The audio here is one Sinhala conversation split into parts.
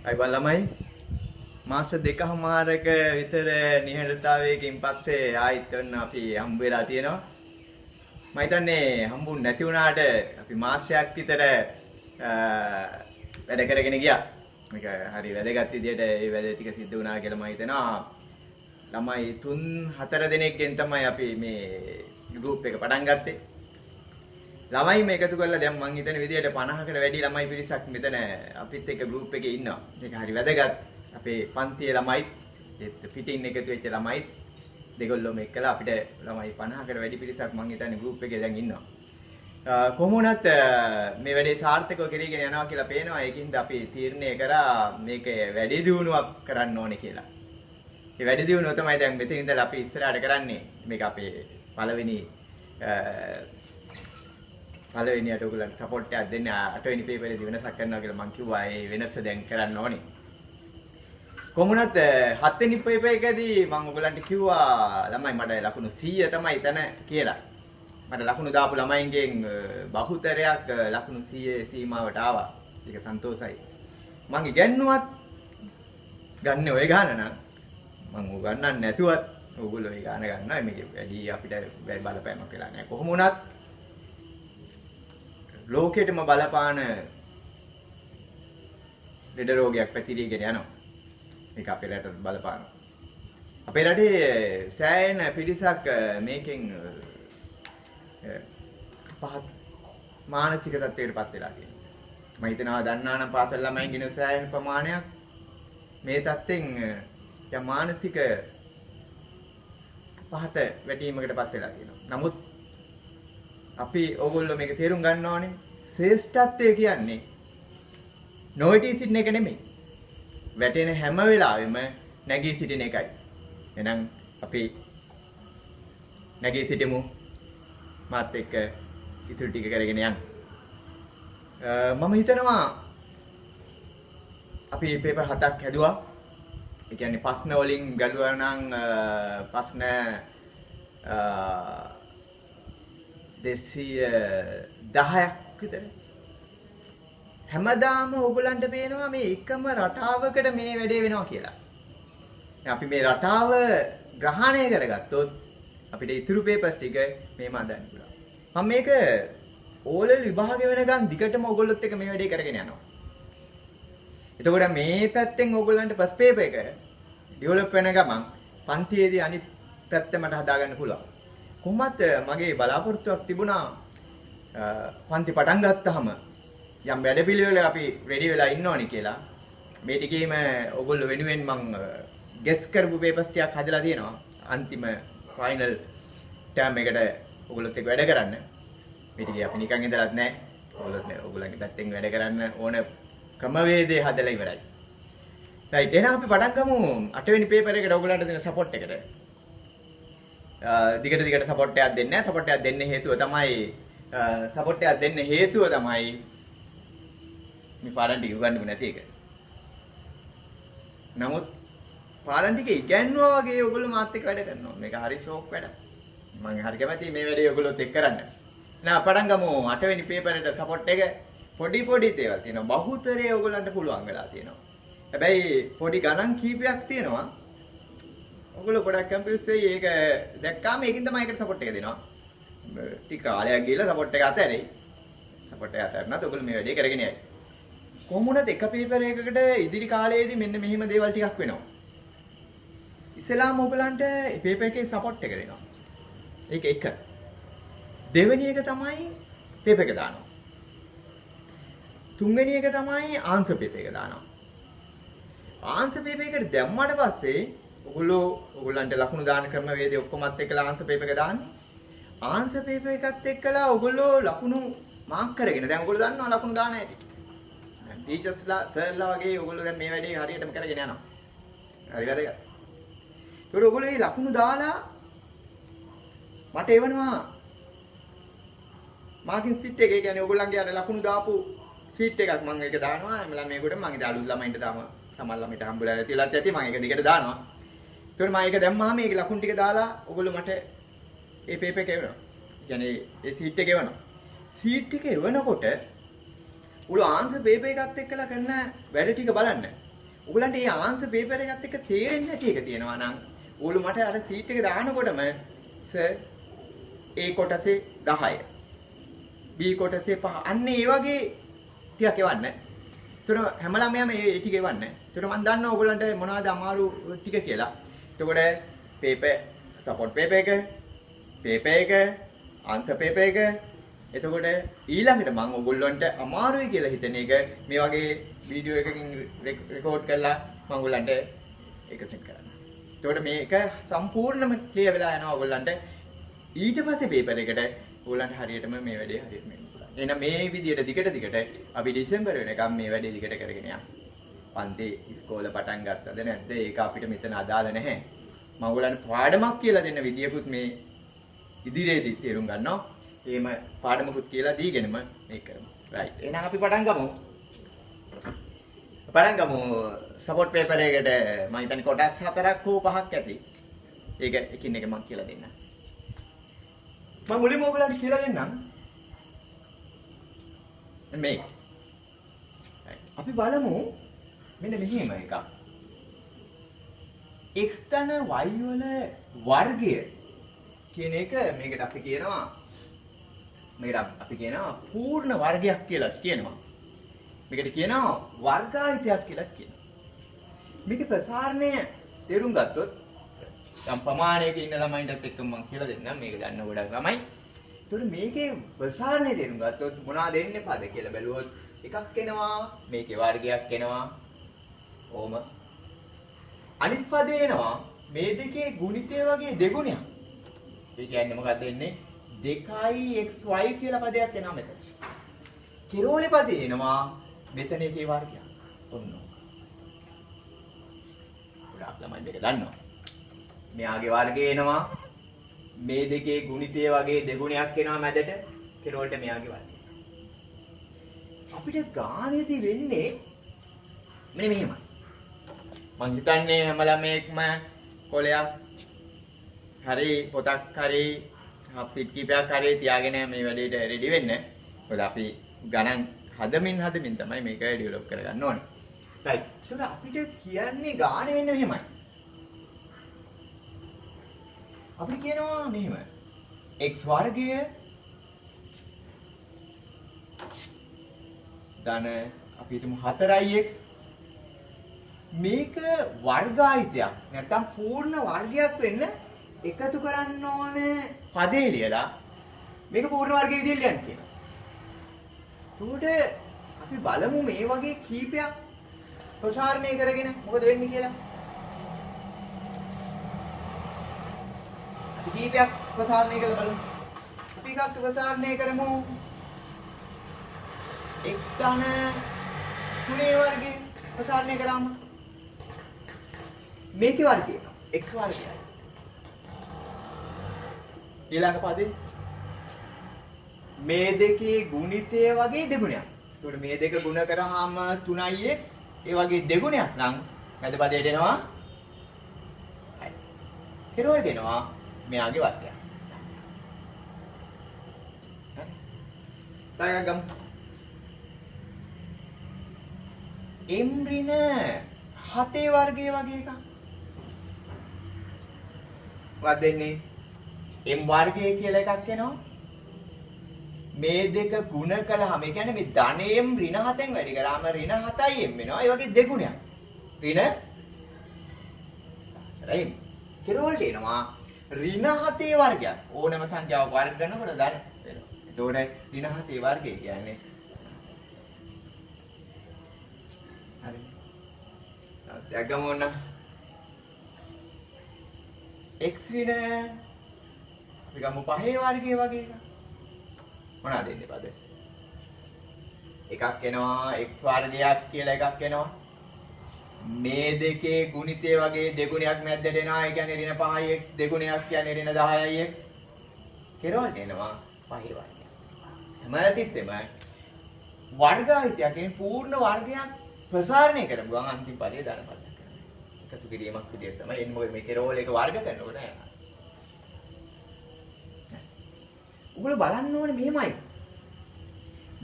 අයිබන් ළමයි මාස දෙකමාරක විතර නිහඬතාවයකින් පස්සේ ආයිත් ඔන්න අපි හම්බ වෙලා තියෙනවා. මම හිතන්නේ හම්බුනේ නැති වුණාට අපි මාසයක් විතර වැඩ කරගෙන ගියා. මේක හරි වැදගත් විදියට ඒ වැඩ ටික සිද්ධ වුණා කියලා මම හිතනවා. ළමයි 3-4 දෙනෙක්ගෙන් තමයි අපි මේ ගෲප් එක පටන් ගත්තේ. ළමයි මේ එකතු කරලා දැන් මං හිතන විදියට 50කට වැඩි ළමයි පිරිසක් මෙතන අපිත් එක්ක ගෲප් එකේ ඉන්නවා. ඒක හරි වැදගත්. අපේ පන්තියේ ළමයිත් ඒත් පිටින් එකතු වෙච්ච ළමයිත් දෙගොල්ලෝම එක්කලා අපිට ළමයි 50කට වැඩි පිරිසක් මං හිතන්නේ ගෲප් එකේ දැන් ඉන්නවා. කොහොම වුණත් මේ වැඩේ සාර්ථකව කරගෙන යනවා කියලා පේනවා. ඒකින්ද අපි තීරණය කරා මේක වැඩි දියුණුවක් කරන්න ඕනේ කියලා. ඒ වැඩි දියුණුව තමයි දැන් මෙතන ඉඳලා අපි ඉස්සරහට කරන්නේ. මේක අපේ පළවෙනියට ඔයගොල්ලන්ට සපෝට් එකක් දෙන්න 8 වෙනි පේපරේදී වෙනසක් කරනවා කියලා මම කිව්වා. ඒ වෙනස දැන් කරන්න ඕනේ. කොහොමුණත් 7 වෙනි පේපර් එකදී මම ඔයගොල්ලන්ට කිව්වා ළමයි මට ලකුණු 100 තමයි තන කියලා. මට ලකුණු දාපු ළමයින්ගෙන් බහුතරයක් ලකුණු 100 සීමාවට ආවා. ඒක සන්තෝසයි. මම ඉගෙනුවත් ගන්න ඔය ගාන නම් මම උගන්නන්නේ නැතුවත් ඕගොල්ලෝ ඒ ගාන ගන්නවා. මේක වැඩි අපිට බලපෑමක් වෙලා නැහැ. කොහොම වුණත් ලෝකෙටම බලපාන ලෙඩ රෝගයක් පැතිරීගෙන යනවා. මේක අපේ රටට බලපානවා. අපේ රටේ සෑහෙන පිරිසක් මේකෙන් පහත් මානසික තත්ත්වයකටපත් වෙලා තියෙනවා. මම හිතනවා දන්නා නම් පාසල් ළමයින්ගෙන සෑහෙන ප්‍රමාණයක් මේ තත්ත්වෙන් යම් මානසික පහත වැටීමකටපත් වෙලා තියෙනවා. නමුත් අපි ඕගොල්ලෝ මේක තේරුම් ගන්න ඕනේ. ශ්‍රේෂ්ඨත්වය කියන්නේ නොවැටී සිටින එක නෙමෙයි. වැටෙන හැම වෙලාවෙම නැගී සිටින එකයි. එහෙනම් අපි නැගී සිටිමු. මාත් එක්ක ඉතුරු ටික කරගෙන යන්න. මම හිතනවා අපි පේපර් 7ක් හැදුවා. ඒ කියන්නේ ප්‍රශ්න වලින් ගැලුවා නම් ප්‍රශ්න 210ක් විතර. හැමදාම ඕගොල්ලන්ට පේනවා මේ එකම රටාවකට මේ වැඩේ වෙනවා කියලා. අපි මේ රටාව ග්‍රහණය කරගත්තොත් අපිට ඉතුරු පේපර්ස් ටික මේම හදන්න පුළුවන්. මම මේක ඕලෙල් විභාගෙ වෙනකන් දිගටම ඕගොල්ලොත් එක්ක මේ වැඩේ කරගෙන යනවා. එතකොට මේ පැත්තෙන් ඕගොල්ලන්ට ෆස්ට් පේපර් එක ඩෙවලොප් වෙන ගමන් පන්තියේදී අනිත් පැත්ත මට හදාගන්න පුළුවන්. කොහොමත් මගේ බලාපොරොත්තුවක් තිබුණා පන්ති පටන් ගත්තාම යම් වැඩපිළිවෙල අපි රෙඩි වෙලා ඉන්න ඕනි කියලා. මේ ටිකේම ඕගොල්ලෝ වෙනුවෙන් මම ගෙස් කරපු පේපර්ස් ටිකක් හදලා තියෙනවා. අන්තිම ෆයිනල් ටර්ම් එකට ඕගොල්ලොත් එක්ක වැඩ කරන්න. මේ ටිකේ අපි නිකන් ඉඳලත් නැහැ. ඕගොල්ලන්ගේ පැත්තෙන් වැඩ කරන්න ඕන ක්‍රමවේදය හදලා ඉවරයි. රයිට් එහෙනම් අපි පටන් ගමු 8 වෙනි පේපර් එකට ඕගොල්ලන්ට දෙන සපෝට් එකට. දිගට සපෝට් එකක් දෙන්නේ නැහැ. සපෝට් එකක් දෙන්න හේතුව තමයි මේ පාඩම් ටික උගන්වන්නේ නැති එක. නමුත් පාඩම් ටික ඉගෙනුවා වගේ ඔයගොල්ලෝ මාත් එක්ක වැඩ කරනවා. මේක හරි ෂෝක් වැඩක්. මම හරි කැමතියි මේ වැඩේ ඔයගොල්ලොත් එක්ක කරන්න. නෑ පටන් ගමු 8 වෙනි පේපරේට සපෝට් එක පොඩි දේවල් තියෙනවා. බහුතරය ඔයගොල්ලන්ට පුළුවන් වෙලා තියෙනවා. හැබැයි පොඩි ගණන් කීපයක් තියෙනවා. ඔයගොල්ලෝ ගොඩක් කම්පියුටර් වෙයි ඒක දැක්කාම ඒකින් තමයි ඒකට සපෝට් එක දෙනවා. ටික කාලයක් ගිහලා සපෝට් එක අතහැරෙයි. සපෝට් එක අතහැරනත් ඔයගොල්ලෝ මේ වැඩේ කරගෙන යයි. කොහොම වුණත් එක පේපර් එකකට ඉදිරි කාලයේදී මෙන්න මෙහිම දේවල් ටිකක් වෙනවා. ඉස්සෙල්ලාම ඔයගලන්ට පේපර් එකේ සපෝට් එක දෙනවා. ඒක එක. දෙවෙනි එක තමයි පේපර් එක දානවා. තුන්වෙනි එක තමයි ආන්සර් පේපර් එක දානවා. ආන්සර් පේපර් එකට දැම්මට පස්සේ ඔයගොල්ලන්ට ලකුණු දාන ක්‍රම වේදේ ඔක්කොමත් එක්කලා ආන්සර් පේපර් එක දාන්නේ. ආන්සර් පේපර් එකත් එක්කලා ඔයගොල්ලෝ ලකුණු මාක් කරගෙන දැන් ඔයගොල්ලෝ දන්නවා ලකුණු දාන හැටි. දැන් ටීචර්ස්ලා සර්ලා වගේ ඔයගොල්ලෝ දැන් මේ වැඩේ හරියටම කරගෙන යනවා. හරි වැදගත්. ඒකට ඔයගොල්ලෝ මේ ලකුණු දාලා මට එවනවා මාකින් සීට් එක. ඒ කියන්නේ ඔයගොල්ලන්ගේ අර ලකුණු දාපු සීට් එකක් මම ඒක දානවා. එම ළමයෙකුට මම ඉතින් අලුත් ළමයින්ට දාම සමහර ළමයින්ට හම්බුලා නැතිලත් ඇති. මම ඒක දිගට දානවා. ඒකට මම ඒක දැම්මහම මේක ලකුණු ටික දාලා ඔයගොල්ලෝ මට ඒ පේපර් එක එවනවා. කියන්නේ ඒ සීට් එක එවනවා. සීට් එක එවනකොට උළු ආන්සර් පේපර් එකත් එක්කලා කරන වැඩ ටික බලන්න. ඔයගලන්ට මේ ආන්සර් පේපර් එකත් එක්ක තේරෙන්නේ නැති එක තියෙනවා නම් ඕගොල්ලෝ මට අර සීට් එක දානකොටම සර් A කොටසේ 10 B කොටසේ 5 අන්න ඒ වගේ ටිකක් එවන්න. ඒතර හැම ළමයාම ඒ ටික එවන්න. ඒතර මම දන්නවා ඔයගලන්ට මොනවද අමාරු ටික කියලා. එතකොට පේපර් සපෝට් පේපර් එක පේපර් එක ආන්සර් පේපර් එක එතකොට ඊළඟට මම ඔයගොල්ලන්ට අමාරුයි කියලා හිතන එක මේ වගේ වීඩියෝ එකකින් රෙකෝඩ් කරලා මම ඔයගොල්ලන්ට ඒක සෙට් කරන්න. එතකොට මේක සම්පූර්ණයෙන්ම ක්ලියර් වෙලා යනවා ඔයගොල්ලන්ට. ඊට පස්සේ පේපර් එකට ඔයගොල්ලන්ට හරියටම මේ වැඩේ හරියට මෙන්න පුළුවන්. එහෙනම් මේ විදියට දිගට අපි දෙසැම්බර් වෙනකම් මේ වැඩේ දිගට කරගෙන යමු. පන්ති ඉස්කෝලේ පටන් ගත්තද නැද්ද? ඒක අපිට මෙතන අදාළ නැහැ. මම ඔයගොල්ලන්ට පාඩමක් කියලා දෙන්න විදියකුත් මේ ඉදිරියේදී තේරුම් ගන්නවා. එහෙම පාඩමකුත් කියලා දීගෙනම මේක කරමු. රයිට්. එහෙනම් අපි පටන් ගමු. සපෝට් පේපර් එකකට මම හිතන්නේ කොටස් 4ක් හෝ 5ක් ඇති. ඒක එකින් එක මම කියලා දෙන්නම්. මම මුලින්ම ඔයගොල්ලන්ට කියලා දෙන්නම්. මේ. අපි බලමු මෙන්න මෙහෙම එකක්. x ධන y වල වර්ගය කියන එක මේකට අපි කියනවා පූර්ණ වර්ගයක් කියලා කියනවා. මේකට කියනවා වර්ගායතයක් කියලා කියනවා. මේකේ ප්‍රසාරණය තේරුම් ගත්තොත් යම් ප්‍රමාණයක ඉන්න ළමයින්ටත් එක්ක මම කියලා දෙන්නම් මේක ගන්න ගොඩක් ළමයි. ඒතකොට මේකේ ප්‍රසාරණය තේරුම් ගත්තොත් මොනවද එන්නේ පද කියලා බැලුවොත් එකක් එනවා මේකේ වර්ගයක් එනවා. ඕම අනිත් පදේ එනවා මේ දෙකේ ගුණිතය වගේ දෙගුණයක්. ඒ කියන්නේ මොකක්ද වෙන්නේ? 2xy කියලා පදයක් එනවා මෙතන. කිරෝලේ පදේ එනවා මෙතන එකේ වර්ගයක්. ඔන්න. ගොඩක් ළමයි මේක දන්නවා. මෙයාගේ වර්ගය එනවා මේ දෙකේ ගුණිතය වගේ දෙගුණයක් එනවා මැදට කිරෝලට මෙයාගේ වර්ගය. අපිට ගාණේදී වෙන්නේ මෙන්න මෙහෙමයි. මං හිතන්නේ හැම ළමයෙක්ම කොලයක් හරි පොතක් හරි හප්සිට් කීපයක් හරි තියාගෙන මේ වැඩේට රෙඩි වෙන්න. මොකද අපි ගණන් හදමින් තමයි මේක ඩෙවලොප් කරගන්න ඕනේ. රයිට්. ඒක අපිට කියන්නේ ගානේ වෙන්නේ මෙහෙමයි. අපිට කියනවා මෙහෙම. x වර්ගය ධන අපි හිතමු 4x මේක වර්ගායිතයක් නැත්නම් පූර්ණ වර්ගයක් වෙන්න එකතු කරන්න ඕන පදේ ලියලා මේක පූර්ණ වර්ගයේ විදිහට ලියන්න කියනවා. එතකොට අපි බලමු මේ වගේ කීපයක් ප්‍රසාරණය කරගෙන මොකද වෙන්නේ කියලා. අපි කීපයක් ප්‍රසාරණය කරලා බලමු. අපි එකක් ප්‍රසාරණය කරමු. x ධන 3 වර්ගය ප්‍රසාරණය කරාම මේකේ වර්ගය x වර්ගයයි. ඊළඟ පදේ මේ දෙකේ ගුණිතය වගේ දෙගුණයක්. ඒකට මේ දෙක ගුණ කරාම 3x ඒ වගේ දෙගුණයක් නම් මැද පදයට එනවා 6. කෙරවලට එනවා මෙයාගේ වර්ගය. හරි. තාගම් m ඍණ 7 වර්ගය වගේ එකක්. මොකක්ද දෙන්නේ? m වර්ගය කියලා එකක් එනවා. මේ දෙක ගුණ කළාම ඒ කියන්නේ මේ ධනයෙන් ඍණ 7ෙන් වැඩි කරාම ඍණ 7යි m වෙනවා. ඒ වගේ දෙගුණයක්. ඍණ රයිම් කෙරවලට එනවා ඍණ 7 වර්ගයක්. ඕනෑම සංඛ්‍යාවක් වර්ග කරනකොට ධන වෙනවා. එතකොට ඍණ 7 වර්ගය කියන්නේ හරි. දැන් ගමු ඔන්න. x ඍණ අපි ගමු 5 වර්ගය වගේ එකක්. මොනවද එන්නේ පද? එකක් එනවා x වර්ගයක් කියලා එකක් එනවා. මේ දෙකේ ගුණිතය වගේ දෙගුණයක් මැද්දට එනවා. ඒ කියන්නේ ඍණ 5x දෙගුණයක් කියන්නේ ඍණ 10x. කෙරවලට එනවා 5 වර්ගයක්. හැමතිස්සෙම වර්ගායිතයකින් පූර්ණ වර්ගයක් ප්‍රසාරණය කරගුවන් අන්තිම පදේ ධන පදයක් කරනවා. එකතු කිරීමක් විදියට තමයි එන්නේ. මොකද මේ කෙරවල එක වර්ග කරනකොට යනවා. ඔයගොල්ලෝ බලන්න ඕනේ මෙහෙමයි.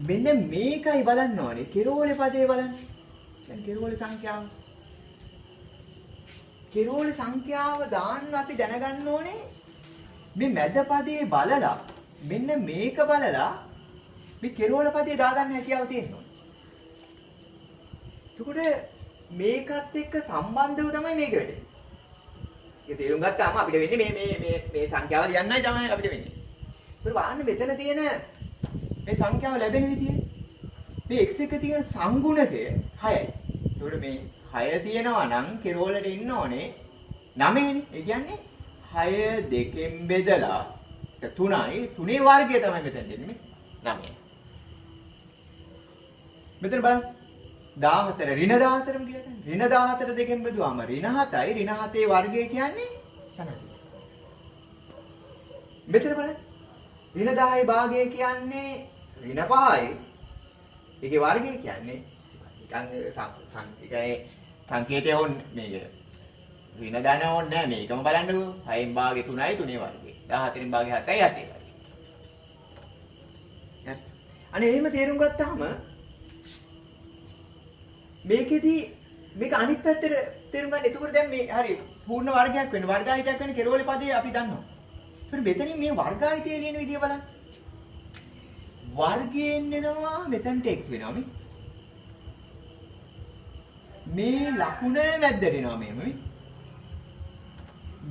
මෙන්න මේකයි බලන්න ඕනේ. කෙරවලේ පදේ බලන්න. දැන් කෙරවලේ සංඛ්‍යාව කෙරෝලේ සංඛ්‍යාව දාන්න අපි දැනගන්න ඕනේ මේ මැද පදේ බලලා මෙන්න මේක බලලා මේ කෙරෝල පදේ දාගන්න හැකියාව තියෙනවා. එතකොට මේකත් එක්ක සම්බන්ධව තමයි මේක වෙන්නේ. ඒක තේරුම් ගත්තාම අපිට වෙන්නේ මේ සංඛ්‍යාව ලියන්නයි තමයි අපිට වෙන්නේ. ඒක බලන්න මෙතන තියෙන මේ සංඛ්‍යාව ලැබෙන විදිය. මේ x එක තියෙන සංගුණකය 6යි. ඒකට මේ 6 තියෙනවා නම් කෙරෝලට ඉන්න ඕනේ 9නේ. ඒ කියන්නේ 6 දෙකෙන් බෙදලා 3යි 3ේ වර්ගය තමයි මෙතන දෙන්නේ 9යි. මෙතන බලන්න 14 ඍණ 14ම කියලා. ඍණ 14 දෙකෙන් බෙදුවාම ඍණ 7යි ඍණ 7ේ වර්ගය කියන්නේ 30. මෙතන බලන්න ඍණ 10යි භාගය කියන්නේ ඍණ 5යි. ඒකේ වර්ගය කියන්නේ නිකන් සංකේතය ඕනේ මේක. ඍණ ධන ඕනේ නැහැ මේකම බලන්නකෝ. 6න් භාගය 3යි 3ේ වර්ගය. 14න් භාගය 7යි 7ේ වර්ගය. අනේ එහෙම තේරුම් ගත්තාම මේකෙදි මේක අනිත් පැත්තට තේරුම් ගන්න. එතකොට දැන් මේ හරි පූර්ණ වර්ගයක් වෙන වර්ගායිතයක් වෙන කෙරෝලේ පදේ අපි දන්නවා. ඊට මෙතනින් මේ වර්ගායිතය ලියන විදිය බලන්න. වර්ගයෙන් එනවා මෙතනට x වෙනවා මේ ලකුණ මැද්දට එනවා මෙහෙම.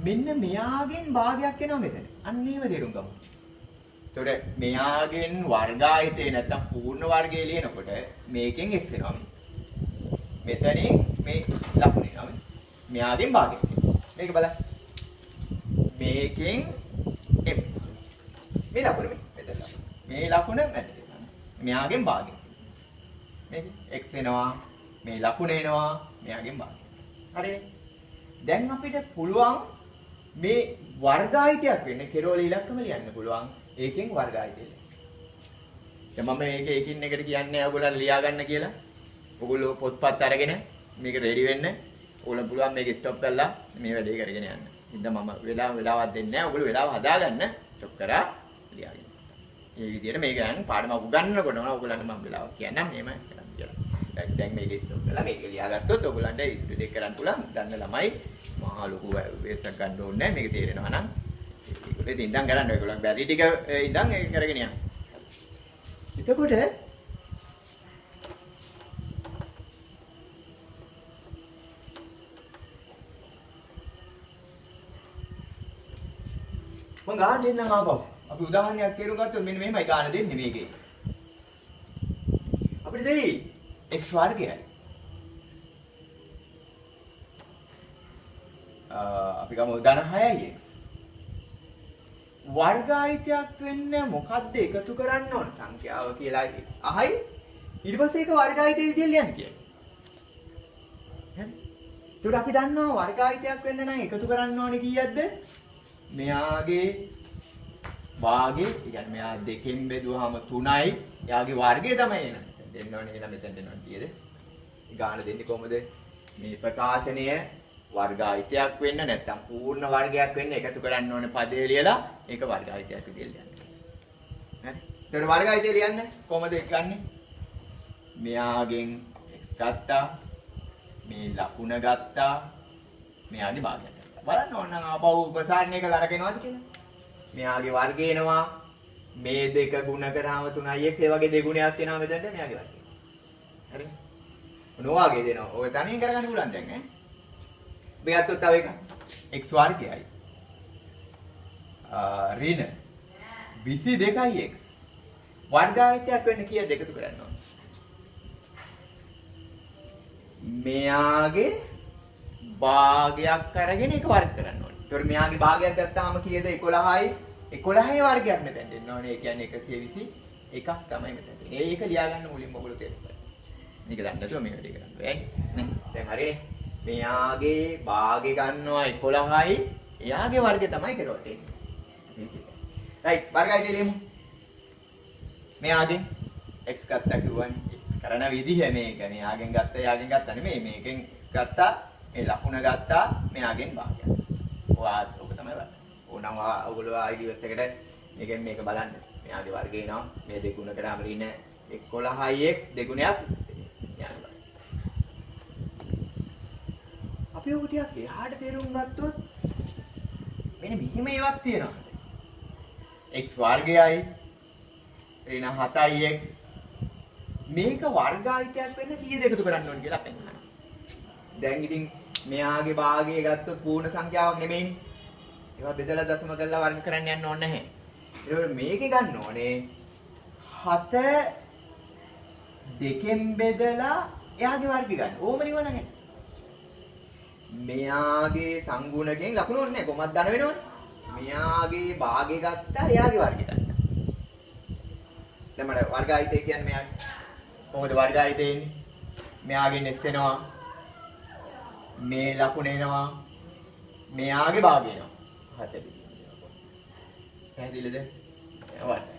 මෙන්න මෙයාගෙන් භාගයක් එනවා මෙතන. අන්න ඒව තේරුම් ගමු. එතකොට මෙයාගෙන් වර්ගායිතේ නැත්තම් පූර්ණ වර්ගය ලියනකොට මේකෙන් x එනවා මෙතනින් මේ ලකුණ එනවා මෙයාගෙන් භාගයක්. මේක බලන්න. මේකෙන් m මේ ලකුණ මෙතන. මේ ලකුණ මැදට එනවා. මෙයාගෙන් භාගයක්. මේක x එනවා මේ ලකුණ එනවා මෙයාගෙන් භාගයක්. හරිනේ. දැන් අපිට පුළුවන් මේ වර්ගායිතයක් වෙන්න කෙරෝලේ ඉලක්කම ලියන්න පුළුවන්. ඒකෙන් වර්ගායිතය. දැන් මම මේක එකින් එකට කියන්නේ ඔයගොල්ලෝ ලියා ගන්න කියලා. ඔයගොල්ලෝ පොත්පත් අරගෙන මේක රෙඩි වෙන්න. ඔයගොල්ලෝ පුළුවන් මේක ස්ටොප් කරලා මේ වැඩේ කරගෙන යන්න. ඉතින් මම වෙලාවක් දෙන්නේ නැහැ. ඔයගොල්ලෝ වෙලාව හදාගන්න. ස්ටොප් කරා ලියාගන්න. මේ විදිහට මේක දැන් පාඩම උගන්වනකොටම ඔයගොල්ලන්ට මම වෙලාවක් කියන්නම් මේම කරන්න කියලා. දැන් මේක ස්ටොප් කරලා මේක ලියාගත්තොත් ඔයගොල්ලන්ට ඉදිරි දෙක කරන්න පුළුවන්. ගන්න ළමයි මහා ලොකු වෙස්සක් ගන්න ඕනේ නැහැ. මේක තේරෙනවා නම් ඒකත් ඉතින් ඉඳන් කරන්න ඔයගොල්ලන් බැරි ටික ඉඳන් ඒක කරගෙන යන්න. එතකොට මම ගාන දෙන්නම් ආපහු. අපි උදාහරණයක් තේරුම් ගත්තොත් මෙන්න මෙහෙමයි ගාන දෙන්නේ මේකේ. අපිට දෙයි x වර්ගයයි. අපි ගමු ධන 6යි x. වර්ගායිතයක් වෙන්න මොකද්ද එකතු කරන්න ඕන සංඛ්‍යාව කියලා අහයි. ඊට පස්සේ ඒක වර්ගායිතය විදියට ලියන්න කියන්නේ. හරි. ඒකට අපි දන්නවා වර්ගායිතයක් වෙන්න නම් එකතු කරන්න ඕනේ කීයක්ද? මෙයාගේ භාගේ, ඒ කියන්නේ මෙයා දෙකෙන් බෙදුවාම 3යි. එයාගේ වර්ගය තමයි එන. දෙන්න ඕනේ එහෙනම් මෙතෙන් දෙන්න ඕනේ කීයද? ගාන දෙන්නේ කොහමද? මේ ප්‍රකාශනය වර්ගායිතයක් වෙන්න නැත්නම් පූර්ණ වර්ගයක් වෙන්න එකතු කරන්න ඕනේ පදේ ලියලා ඒක වර්ගායිතයක් විදියට ලියන්න. හරි. ඒතර වර්ගායිතය ලියන්න කොහමද ගන්නෙ? මෙයාගෙන් x ගත්තා. මේ ලකුණ ගත්තා. මෙයාගේ භාගයක් ගත්තා. බලන්න ඕන නම් ආපහු උපසාරණය කරලා අරගෙනවද කියලා. මෙයාගේ වර්ගය එනවා. මේ දෙක ගුණ කරාම 3ix ඒ වගේ දෙගුණයක් එනවා මෙතනට මෙයාගේ වර්ගය. හරි. මොනවාගේ දෙනවා. ඔය තනියෙන් කරගන්න පුළුවන් දැන් ඈ. මෙයාට තව එකක් x වර්ගයයි ඍණ 22යි x වර්ගායිතයක් වෙන්න කීයද එකතු කරන්න ඕන මෙයාගේ භාගයක් අරගෙන ඒක වර්ග කරන්න ඕනේ. ඒතකොට මෙයාගේ භාගයක් ගත්තාම කීයද 11යි 11යි වර්ගයක් මෙතෙන් දෙන්න ඕනේ. ඒ කියන්නේ 121ක් තමයි මෙතෙන් දෙන්නේ. ඒක ලියා ගන්න මුලින්ම ඔයගොල්ලෝ තේරුම් ගන්න. මේක දන්නේ නැතුව මේ වැඩේ කරන්න බෑ නේ. දැන් හරිනේ. මෙයාගේ භාගය ගන්නවා 11යි. එයාගේ වර්ගය තමයි කෙරවලට එන්නේ. රයිට් වර්ගය දෙලියමු. මෙයාගෙන් x ගත්තා කිව්වනේ. කරන විදිහ මේක. මෙයාගෙන් ගත්තා එයාගෙන් ගත්තා නෙමෙයි. මේකෙන් ගත්තා මේ ලකුණ ගත්තා මෙයාගෙන් භාගයක්. ඔයාත් ඔක තමයි බලන්න. ඕනම් ඔයගොල්ලෝ ආයිඩියස් එකට මේකෙන් මේක බලන්න. මෙයාගේ වර්ගය එනවා. මේ දෙගුණ කරාම ඍණ 11යි x දෙගුණයක් අපි අපි ඔක ටිකක් එහාට තේරුම් ගත්තොත් මෙන්න මෙහිම ඒවක් තියෙනවා. x වර්ගයයි එන 7x මේක වර්ගායිතයක් වෙන්න කීයද එකතු කරන්න ඕන කියලා අපෙන් අහනවා. දැන් ඉතින් මෙයාගේ භාගය ගත්තොත් පූර්ණ සංඛ්‍යාවක් නෙමෙයිනේ. ඒවා බෙදලා දශම කරලා වර්ග කරන්න යන්න ඕනේ නැහැ. ඒකෝර මේකේ ගන්න ඕනේ 7 දෙකෙන් බෙදලා එයාගේ වර්ගය ගන්න. ඕම නිවන නැහැ. මෙයාගේ සංගුණකෙන් ලකුණු ඕනේ නැහැ. කොහොමද ධන වෙනවනේ. මෙයාගේ භාගය ගත්තා එයාගේ වර්ගය ගත්තා. දැන් මට වර්ගායිතය කියන්නේ මෙයාගේ. කොහොමද වර්ගායිතය එන්නේ? මෙයාගෙන් s එනවා. මේ ලකුණ එනවා. මෙයාගේ භාගය එනවා. 7 පැහැදිලිද? වර්ගය.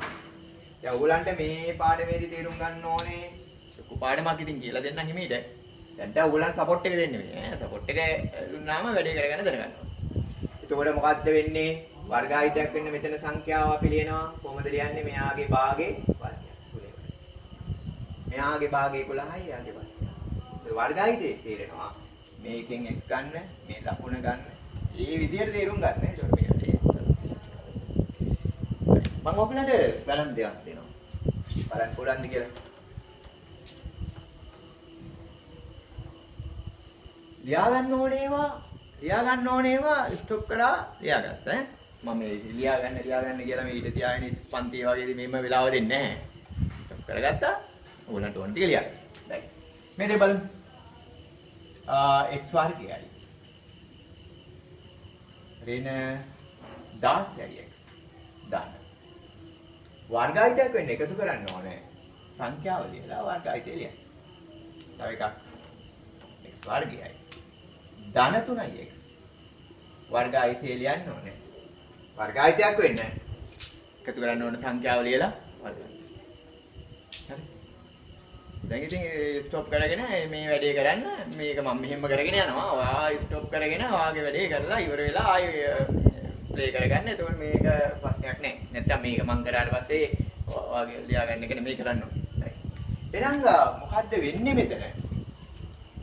දැන් ඕගලන්ට මේ පාඩමේදී තේරුම් ගන්න ඕනේ. ලොකු පාඩමක් ඉතින් කියලා දෙන්නම් හිමීට. දැන් ඕගලන් සපෝට් එක දෙන්න වෙන්නේ. සපෝට් එක දුන්නාම වැඩේ කරගන්න දැනගන්න ඕනේ. එතකොට මොකද්ද වෙන්නේ? වර්ගායිතයක් වෙන්න මෙතන සංඛ්‍යාව අපි ලියනවා. කොහොමද ලියන්නේ? මෙයාගේ භාගේ වර්ගය. මෙයාගේ භාගේ 11යි එයාගේ භාගේ. ඒ වර්ගායිතේ තේරෙනවා. මේකෙන් x ගන්න, මේ ලකුණ ගන්න. මේ විදිහට තේරුම් ගන්න. ඒක මේ වැඩේ. මම ඔයගලන්ට ගණන් දෙකක් දෙනවා. බලන්න පුළුවන්ද කියලා. ලියා ගන්න ඕනේවා ස්ටොප් කරලා ලියාගත්තා ඈ. මම මේ ලියා ගන්න කියලා මේ ඊට තියාගෙන පන්ති වගේදී මෙහෙම වෙලාව දෙන්නේ නැහැ. ස්ටොප් කරගත්තා. ඕගලන්ට ඕන ටික ලියා ගන්න. දැන් මේ දෙක බලමු. x වර්ගයයි. ඍණ 16යි x. දාන්න. වර්ගායිතයක් වෙන්න එකතු කරන්න ඕනේ. සංඛ්‍යාව ලියලා වර්ගායිතය ලියන්න. තව එකක් x වර්ගයයි. ධන 3යි x. වර්ගායිතය ලියන්න ඕනේ. වර්ගායිතයක් වෙන්න එකතු කරන්න ඕන සංඛ්‍යාව ලියලා වර්ගායිතය. හරි. දැන් ඉතින් ස්ටොප් කරගෙන මේ වැඩේ කරන්න මේක මම මෙහෙම කරගෙන යනවා. ඔයා ස්ටොප් කරගෙන ඔයාගේ වැඩේ කරලා ඉවර වෙලා ආයෙ ප්ලේ කරගන්න. එතකොට මේක ප්‍රශ්නයක් නෑ. නැත්තම් මේක මං කරාට පස්සේ ඔයාගේ ලියා ගන්න එක නෙමෙයි කරන්න ඕනේ. එහෙනම් මොකද්ද වෙන්නේ මෙතන?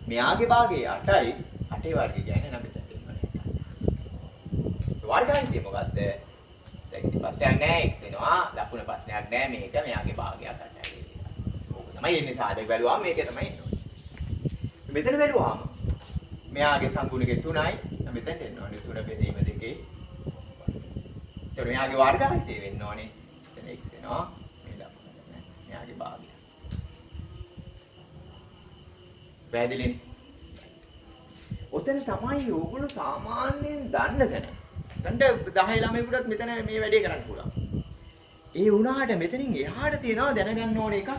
මෙයාගේ භාගය 8යි. 8 වර්ගය කියන්නේ නම් මෙතන දෙන්නේ. වර්ගායිතය මොකද්ද? දැන් ඉතින් ප්‍රශ්නයක් නෑ x එනවා. ලකුණ ප්‍රශ්නයක් නෑ. මේක මෙයාගේ භාගයක් 8යි. ඕක තමයි එන්නේ සාධක බැලුවාම මේක තමයි එන්නේ. මෙතන බැලුවාම මෙයාගේ සංගුණකේ 3යි. මෙතෙන්ට එන්න ඕනේ 3 බෙදීම 2. මෙයාගේ වර්ගායිතය වෙන්න ඕනේ. එතන x එනවා. මේ ලකුණ මෙයාගේ භාගය. පැහැදිලිනේ? ඔතන තමයි ඕගොල්ලෝ සාමාන්‍යයෙන් දන්න තැන. දැන් 10 ළමයෙකුටත් මෙතන මේ වැඩේ කරන්න පුළුවන්. ඒ වුණාට මෙතනින් එහාට තියනවා දැනගන්න ඕන එකක්.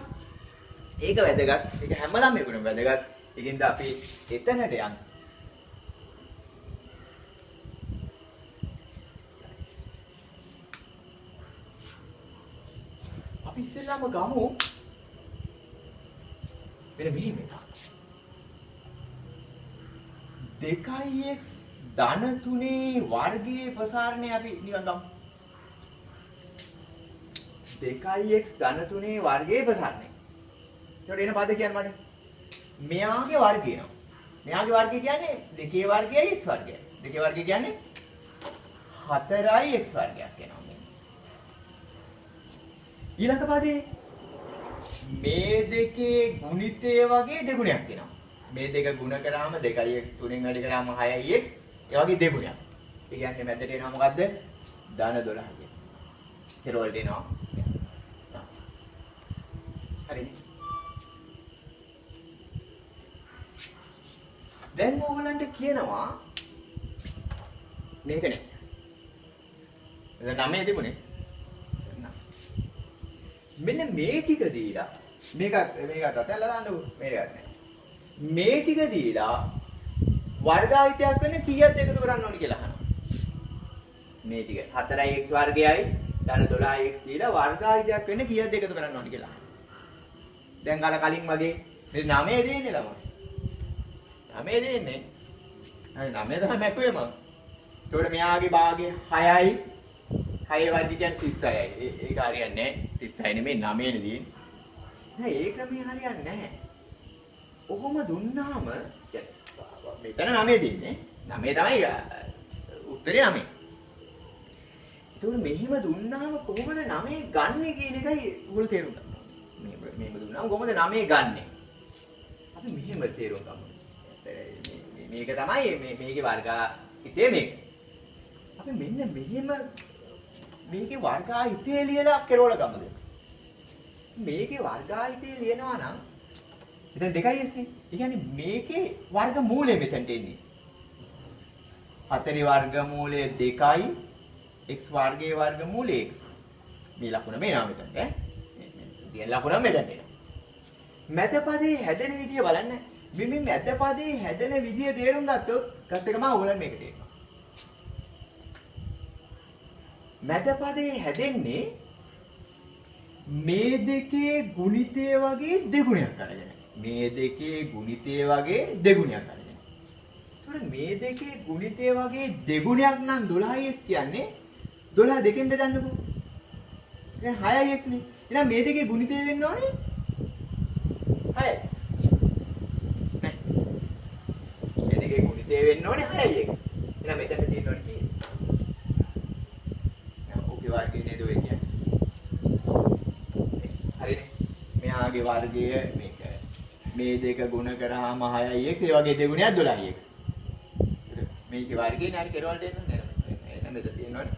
ඒක වැදගත්. ඒක හැම ළමයෙකුටම වැදගත්. ඒකින්ද අපි එතනට යන්න. අපි ඉස්සෙල්ලාම ගමු මෙන්න මෙහෙම එකක්. 2x ධන 3 වර්ගයේ ප්‍රසාරණය අපි නිකන් ගමු. 2x ධන 3 වර්ගයේ ප්‍රසාරණය. ඒකට එන පද කියන්න මට. මෙයාගේ වර්ගය එනවා. මෙයාගේ වර්ගය කියන්නේ 2 වර්ගයයි x වර්ගයයි. 2 වර්ගය කියන්නේ 4යි x වර්ගයක් එනවා මේ. ඊළඟ පදේ මේ දෙකේ ගුණිතය වගේ දෙගුණයක් එනවා. මේ දෙක ගුණ කරාම 2x 3න් වැඩි කරාම 6x ඒ වගේ දෙගුණයක්. ඒ කියන්නේ මැදට එනවා මොකද්ද? ධන 12යි. කෙරවලට එනවා. හරි. දැන් ඕගලන්ට කියනවා මේක නේ. දැන් 9 තිබුණේ. මෙන්න මේ ටික දීලා මේකත් අතල්ලා දාන්නකො මේකත් නෑ. මේ ටික දීලා වර්ගායිතයක් වෙන කීයද එකතු කරන්න ඕනි කියලා අහනවා. මේ ටික 4x වර්ගයයි ධන 12x දීලා වර්ගායිතයක් වෙන කීයද එකතු කරන්න ඕනි කියලා අහනවා. දැන් අර කලින් වගේ මේ 9 දෙන්නේ ළමයි. 9 දෙන්නේ. හරි 9 තමයි මැකුවේ මම. ඒකට මෙයාගේ භාගය 6යි. 6 වර්ගය කියන්නේ 36යි. ඒක හරියන්නේ නැහැ. 36 නෙමෙයි 9 නේ දෙන්නේ. නෑ ඒ ක්‍රමය හරියන්නේ නැහැ. ඔහොම දුන්නාම අපි එතන 9 තියෙන්නේ. 9 තමයි උත්තරේ 9. ඒතකොට මෙහිම දුන්නාම කොහොමද 9 ගන්නෙ කියන එකයි උගල තේරුම් ගන්න. මෙහෙම දුන්නාම කොහොමද 9 ගන්නෙ? අපි මෙහෙම තේරුම් ගමු. මේක තමයි මේකේ වර්ගාහිතය මේක. අපි මෙන්න මෙහෙම මේකේ වර්ගාහිතය ලියලා කෙරවල ගමුද? මේකේ වර්ගාහිතය ලියනවා නම් එතන 2යි එස්නේ. ඒ කියන්නේ මේකේ වර්ගමූලය මෙතනට එන්නේ. 4 වර්ගමූලය 2යි x වර්ගයේ වර්ගමූලය x. මේ ලකුණ මේනවා මෙතනට ඈ. මේ ලකුණ මෙතනට එනවා. මැද පදේ හැදෙන විදිය බලන්න. මේ මැද පදේ හැදෙන විදිය තේරුම් ගත්තොත් ගත්ත ගමන් ඕගොල්ලන් මේක තේරෙනවා. මැද පදේ හැදෙන්නේ මේ දෙකේ ගුණිතය වගේ දෙගුණයක් අරගෙන. මේ දෙකේ ගුණිතය වගේ දෙගුණයක් අරගෙන. ඒතකොට මේ දෙකේ ගුණිතය වගේ දෙගුණයක් නම් 12x කියන්නේ 12 දෙකෙන් බෙදන්නකෝ. දැන් 6x නේ. එහෙනම් මේ දෙකේ ගුණිතය වෙන්න ඕනේ 6. නේ. මේ දෙකේ ගුණිතය වෙන්න ඕනේ 6x. එහෙනම් මෙතන තියෙන්න ඕනේ කීයද? ඔකේ වර්ගය නේද ඔය කියන්නේ. හරිනේ. මෙයාගේ වර්ගය මේක. මේ දෙක ගුණ කරාම 6x ඒ වගේ දෙගුණයක් 12x. මේකේ වර්ගේ නාරි කෙරවලට එන්නේ නැහැ. එහෙනම් මෙතන තියෙනවනේ.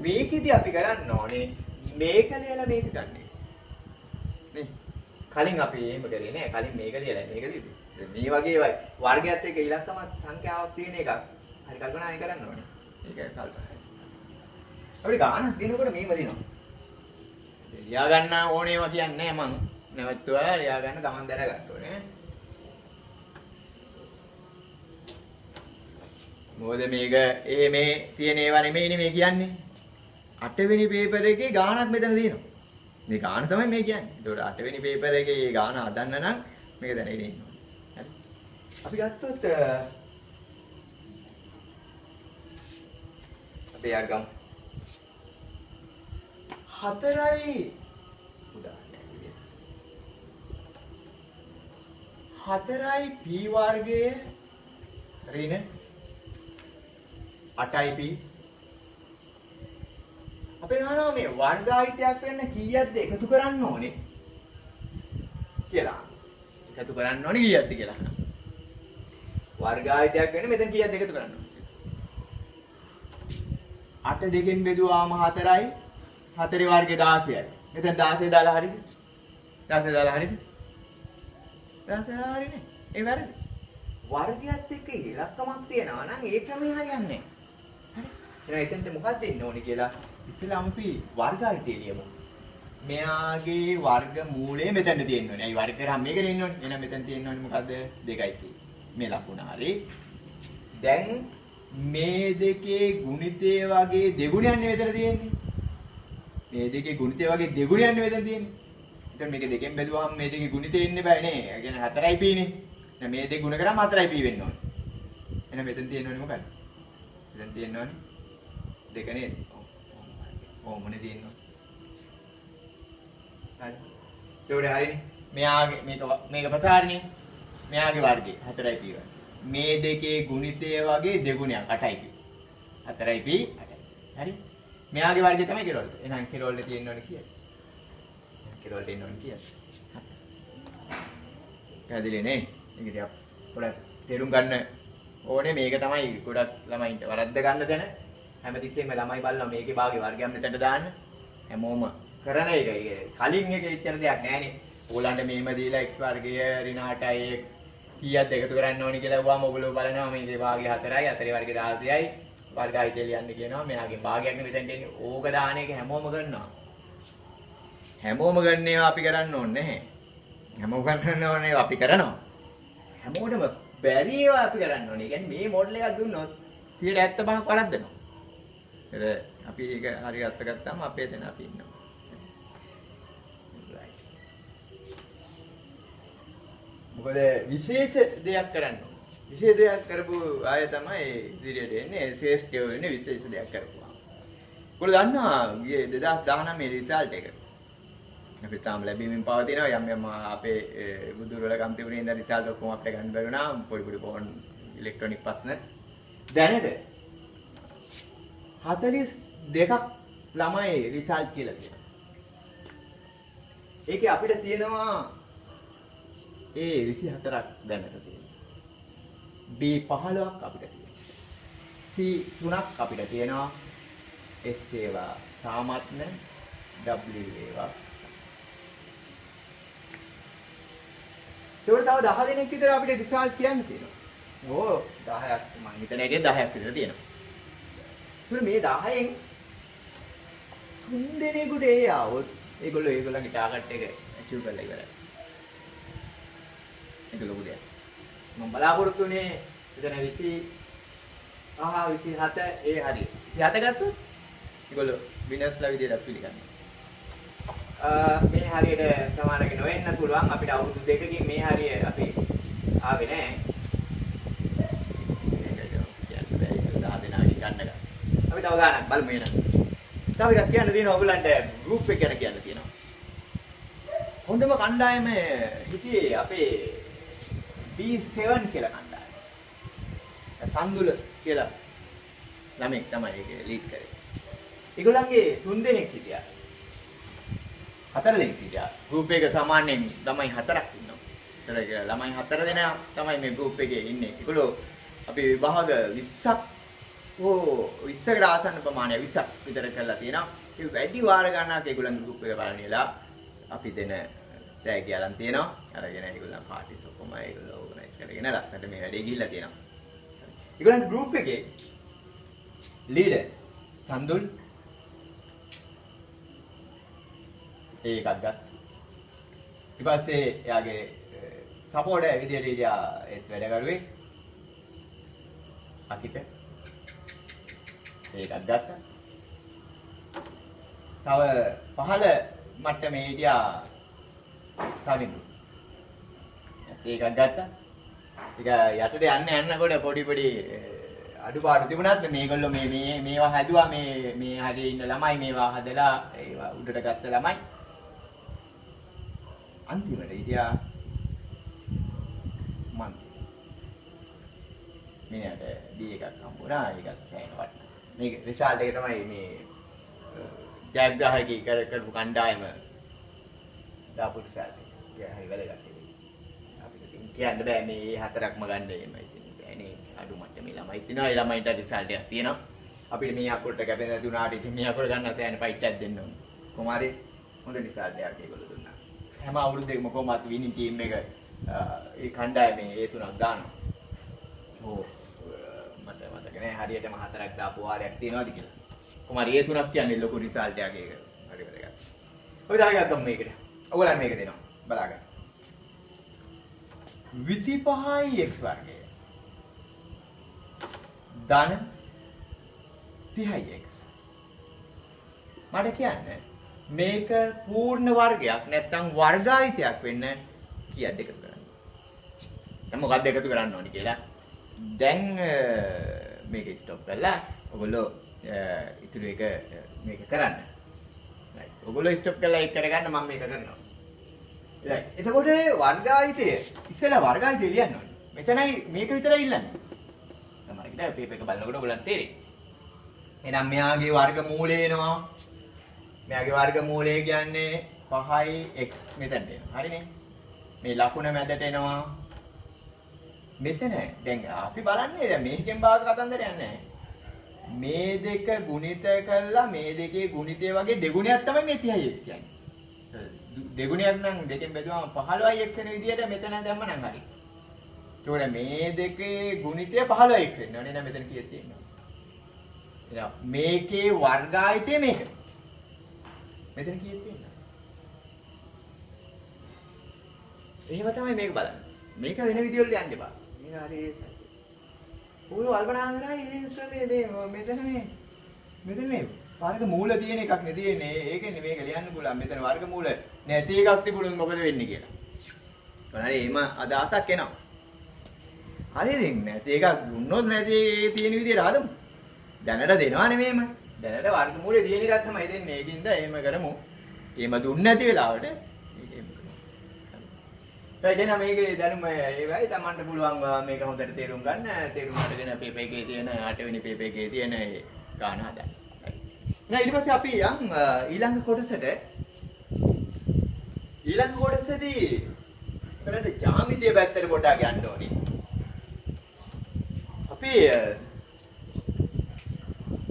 මේකෙදි අපි කරන්න ඕනේ මේක ලියලා මේක ගන්න එක. නේ? කලින් අපි එහෙම කරේ නෑ. කලින් මේක ලියලා මේක ලියුවේ. මේ වගේ වර්ගයත් එක්ක ඉලක්කම සංඛ්‍යාවක් තියෙන එකක්. හරි කල්පනා කරන්න ඕනේ. ඒක කල්පනා. අපිට ගානක් දෙනකොට මේව දෙනවා. ලියා ගන්න ඕනේම කියන්නේ මං නැවතුවා ලියා ගන්න තමන් දැනගන්න ඕනේ. මොකද මේක මේ තියෙන ඒවා නෙමෙයිනේ මේ කියන්නේ. 8 වෙනි පේපර් එකේ ගානක් මෙතන තියෙනවා. මේ ගාන තමයි මේ කියන්නේ. ඒකට 8 වෙනි පේපර් එකේ ගාන හදන්න නම් මේක දැනගෙන ඉන්න ඕනේ. හරි. අපි ගත්තොත් අපි යගම් 4යි උදාහරණයක් විදියට 4යි p වර්ගයේ ඍණ 8යි p අපි අහනවා මේ වර්ගාහිතයක් වෙන්න කීයක්ද එකතු කරන්න ඕනේ කියලා. එකතු කරන්න ඕනේ කීයක්ද කියලා. වර්ගාහිතයක් වෙන්න මෙතන කීයක්ද එකතු කරන්න ඕනේ. 8 දෙකෙන් බෙදුවාම 4යි 4 වර්ගේ 16යි. මෙතන 16 දාලා හරියද? 16 දාලා හරියද? 16 හරිනේ. ඒ වැරදි. වර්ගයත් එක්ක ඉලක්කමක් තියනවා නම් ඒ ක්‍රමය හරියන්නේ නැහැ. හරි. එහෙනම් එතනට මොකක්ද දෙන්න ඕනේ කියලා ඉස්සෙල්ලාම අපි වර්ගාහිතය ලියමු. මෙයාගේ වර්ග මූලය මෙතනට තියෙන්න ඕනේ. අයි වර්ග කරාම මේක දෙන්න ඕනේ. එහෙනම් මෙතන තියෙන්න ඕනේ මොකද්ද? 2යි තියෙන්නේ. මේ ලකුණ හරි. දැන් මේ දෙකේ ගුණිතය වගේ දෙගුණයන්නේ මෙතන තියෙන්නේ. මේ දෙකේ ගුණිතය වගේ දෙගුණයන්නේ මෙතන තියෙන්නේ. එතකොට මේක දෙකෙන් බෙදුවහම මේ දෙකේ ගුණිතය එන්නේ බෑ නේ. ඒ කියන්නේ 4යි p නේ. එහෙනම් මේ දෙක ගුණ කරාම 4යි p වෙන්න ඕනේ. එහෙනම් මෙතන තියෙන්න ඕනේ මොකද්ද? මෙතන තියෙන්න ඕනේ 2 නේද? මොනේ තියෙන්නේ? හරි. ඒකට හරිනේ. මෙයාගේ මේක ප්‍රසාරණේ. මෙයාගේ වර්ගය 4යි p වර්ගය. මේ දෙකේ ගුණිතය වගේ දෙගුණයක් 8යි p. 4යි p 8යි. හරි. මෙයාගේ වර්ගය තමයි කෙරවලට. එහෙනම් කෙරවලට තියෙන්න ඕනේ කීයද? කෙරවලට එන්න ඕනේ කීයද? පැහැදිලි නේ? මේක ටිකක් පොඩක් තේරුම් ගන්න ඕනේ. මේක තමයි ගොඩක් ළමයින්ට වරද්ද ගන්න දෙන හැමතිස්සෙම ළමයි බලනවා මේකේ භාගේ වර්ගයක් මෙතනට දාන්න. හැමෝම කරන එක. කලින් එකේ ඉච්චර දෙයක් නෑනේ. ඕලන්ට මේම දීලා x වර්ගය ඍණ 8යි x කීයක්ද එකතු කරන්න ඕනේ කියලා වුවම ඔයගොල්ලෝ බලනවා මේකේ භාගය 4යි 4 වර්ගය 16යි වර්ගාහිතය ලියන්න කියනවා. මෙයාගේ භාගයක් නේ මෙතනට එන්නේ. ඕක දාන එක හැමෝම කරනවා. හැමෝම ගන්න ඒවා අපි කරන්න ඕනේ නැහැ. හැමෝම කරන්න ඕනේ අපි කරනවා. හැමෝටම බැරි ඒවා අපි කරන්න ඕනේ. ඒ කියන්නේ මේ මොඩල් එකක් දුන්නොත් 75ක් වරද්දනවා. ඒත් අපි ඒක හරි අත්ගත්තාම අපේ දෙන අපි ඉන්නවා. මොකද විශේෂ දෙයක් කරන්න ඕනේ. විශේෂ දෙයක් කරපු අය තමයි ඉදිරියට එන්නේ. ශ්‍රේෂ්ඨයෝ වෙන්නේ විශේෂ දෙයක් කරපුවා. ඔයගොල්ලෝ දන්නවා ගියේ 2019 රිසල්ට් එක. අපි තාම ලැබීමෙන් පවතිනවා යම් යම් අපේ බුදුරල කම්පියුටරේ ඉඳන් රිසල්ට් ඔක්කොම අපිට ගන්න බැරි වුණා. පොඩි පොඩි ෆෝන් ඉලෙක්ට්‍රොනික ප්‍රශ්න දැනද 42ක් ළමයි රිසල්ට් කියලා තියෙනවා. ඒකේ අපිට තියෙනවා A 24ක් දැනට තියෙනවා. B 15ක් අපිට තියෙනවා. C 3ක් අපිට තියෙනවා. S ඒවා තාමත් නැහැ. W ඒවා. ඒකට තව 10 දෙනෙක් විතර අපිට රිසල්ට් කියන්න තියෙනවා. ඕ 10ක් මම හිතන හැටියට 10ක් විතර තියෙනවා. ඒත් මේ 10න් 3 දෙනෙකුට ඒ ආවොත් ඒගොල්ලන්ගේ ටාගට් එක අචීව් කරලා ඉවරයි. ඒක ලොකු දෙයක්. මම බලාපොරොත්තු වෙන්නේ එතන 27 ඒ හරි. 27 ගත්තොත් ඒගොල්ලෝ විනස්ලා විදියට පිළිගන්නවා. මේ හරියට සමානක නොවෙන්න පුළුවන් අපිට අවුරුදු 2කින් මේ හරිය අපි ආවේ නැහැ. අපි තව ගානක් බලමු එන. තව එකක් කියන්න තියෙනවා ඔයගලන්ට ගෲප් එක ගැන කියන්න තියෙනවා. හොඳම කණ්ඩායම හිටියේ අපේ B7 කියලා කණ්ඩායම. සන්දුල කියලා ළමෙක් තමයි ඒක ලීඩ් කරේ. ඒගොල්ලන්ගේ 3 දෙනෙක් හිටියා. 4 දෙනෙක් හිටියා. ගෲප් එක සාමාන්‍යයෙන් ළමයි 4ක් ඉන්නවා. ඒතර ළමයි 4 දෙනා තමයි මේ ගෲප් එකේ ඉන්නේ. ඒගොල්ලෝ අපි විභාග 20ක් 20කට ආසන්න ප්‍රමාණය 20ක් විතර කරලා තියෙනවා. ඒ වැඩි වාර ගණනක් ඒගොල්ලන්ගේ ගෲප් එක බලන්නේලා අපි දෙන තෑගි අරන් තියෙනවා. අරගෙන ඒගොල්ලන් පාටිස් ඔක්කොම ඒගොල්ලෝ ඕගනයිස් කරගෙන ලස්සනට මේ වැඩේ ගිහිල්ලා තියෙනවා. ඒගොල්ලන්ගේ ගෲප් එකේ ලීඩර් චන්දුල් ඒකක් ගත්තා. ඊට පස්සේ එයාගේ සපෝටර් විදියට ඉතියා ඒත් වැඩ කරුවේ අකිත ඒකක් ගත්තා. තව 15 මට්ටමේ හිටියා සමිඳු. ඒකක් ගත්තා. ඒක යටට යන්නකොට පොඩි අඩුපාඩු තිබුණත් මේගොල්ලෝ මේවා හැදුවා මේ හරිය ඉන්න ළමයි මේවා හදලා ඒවා උඩට ගත්ත ළමයි. අන්තිමට හිටියා මන්ති. මිනිහට දී එකක් හම්බුණා. ඒකත් සෑහෙන වටිනා. මේක රිසල්ට් එක තමයි මේ ජයග්‍රාහකී කරපු කණ්ඩායම දාපු රිසල්ට් එක. ඒක හරි වැදගත්. අපිට කියන්න බෑ මේ 4ක්ම ගන්න එහෙමයි තියෙන්නේ. අඩු මට්ටමේ ළමයි ඉන්නවා. ඒ ළමයින්ට රිසල්ට් එකක් තියෙනවා. අපිට මේ අකුරට කැපෙන දුනාට ඉතින් මේ අකුර ගන්න සෑහෙන ෆයිට් එකක් දෙන්න ඕනේ. කොහොමාරි හොඳ රිසල්ට් එකක් ඒගොල්ලෝ දුන්නා. හැම අවුරුද්දකම කොහොමත් විනින් ටීම් එක ඒ කණ්ඩායමේ ඒ තුනක් දානවා. ඕ මට මතක නෑ හරියටම 4ක් දාපු වාරයක් තියෙනවද කියලා. කොහොමද ඒ තුනක් කියන්නේ ලොකු රිසල්ට් එකක් ඒක. හරි වැදගත්. ඔය දාග ගත්තම මේකට. ඔයගොල්ලන් මේක දෙනවා. බලාගන්න. 25යි x වර්ගය. ධන 30යි x. මට කියන්නේ මේක පූර්ණ වර්ගයක් නැත්නම් වර්ගායිතයක් වෙන්න කීයක් එකතු කරන්න. දැන් මොකක්ද එකතු කරන්න ඕනි කියලා. දැන් මේක ස්ටොප් කරලා ඔයගොල්ලෝ ඉතුරු එක මේක කරන්න. right. ඔයගොල්ලෝ ස්ටොප් කරලා ඒක කරගන්න මම මේක කරනවා. right. එතකොට වර්ගායිතය ඉස්සෙල්ලා වර්ගායිතය ලියන්න ඕනේ. මෙතනයි මේක විතරයි ඉල්ලන්නේ. තමයි නේද? පේපර් එක බලනකොට ඔයගොල්ලන්ට තේරෙයි. එහෙනම් මෙයාගේ වර්ගමූලය එනවා. මෙයාගේ වර්ගමූලය කියන්නේ 5x මෙතනට එනවා. හරිනේ. මේ ලකුණ මැදට එනවා. මෙතන දැන් අපි බලන්නේ දැන් මේකෙන් භාග කතන්දරයක් නැහැ. මේ දෙක ගුණිත කරලා මේ දෙකේ ගුණිතය වගේ දෙගුණයක් තමයි මේ 30x කියන්නේ. දෙගුණයක් නම් දෙකෙන් බෙදුවම 15x වෙන විදියට මෙතන දැම්ම නම් හරි. ඒකෝර මේ දෙකේ ගුණිතය 15x වෙන්න ඕනේ නේද මෙතන කීයක් තියෙනවා. එහෙනම් මේකේ වර්ගායිතය මේක. මෙතන කීයක් තියෙනවා. එහෙම තමයි මේක බලන්න. මේක වෙන විදිහට යන්න එපා. මේක හරි ඔය කල්පනා කරා මෙතන මේ වර්ග මූල තියෙන එකක් නේ තියෙන්නේ. ඒකනේ මේක ලියන්න පුළුවන්. මෙතන වර්ග මූල නැති එකක් තිබුණොත් මොකද වෙන්නේ කියලා. කොහොමද එහෙම අදහසක් එනවා. හරිද? නැති එකක් දුන්නොත් නැති තියෙන විදිහට හදමු. දැනට දෙනවා නෙමෙයිම. දැනට වර්ග මූලේ තියෙන එකක් තමයි දෙන්නේ. ඒකින්ද එහෙම කරමු. එහෙම දුන්නේ නැති වෙලාවට right එහෙනම් මේකේ දැනුම ඒවයි Tamanට පුළුවන් මේක හොඳට තේරුම් ගන්න. තේරුම් අරගෙන පේපර් එකේ තියෙන 8 වෙනි පේපර් එකේ තියෙන ඒ ගාන හදන්න. right. ඊට පස්සේ අපි යන් ඊළඟ කොටසට ඊළඟ කොටසේදී කරන්නේ ජ්‍යාමිතිය පැත්තට පොඩ්ඩක් යන්න ඕනේ. අපි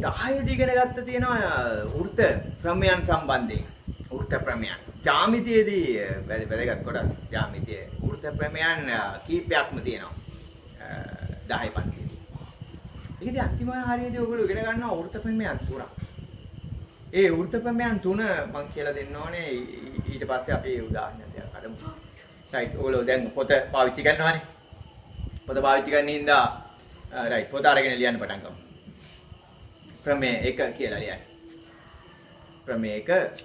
10 දී ඉගෙන ගත්ත තියෙනවා වෘත්ත ප්‍රමේයන් සම්බන්ධයෙන්. වෘත්ත ප්‍රමේයන්. ජ්‍යාමිතියේදී වැදගත් කොටස් ජ්‍යාමිතියේ වෘත්ත ප්‍රමේයන් කීපයක්ම තියෙනවා. 10 පන්තියේදී. ඒකදී අන්තිම හරියදී ඔයගොල්ලෝ ඉගෙන ගන්නවා වෘත්ත ප්‍රමේයන් 3ක්. ඒ වෘත්ත ප්‍රමේයන් 3 මම කියලා දෙන්න ඕනේ ඊට පස්සේ අපි උදාහරණයක් අරමු. right ඔයගොල්ලෝ දැන් පොත පාවිච්චි කරනවානේ. පොත පාවිච්චි කරන හින්දා right පොත අරගෙන ලියන්න පටන් ගමු. ප්‍රමේය 1 කියලා ලියන්න. ප්‍රමේය 1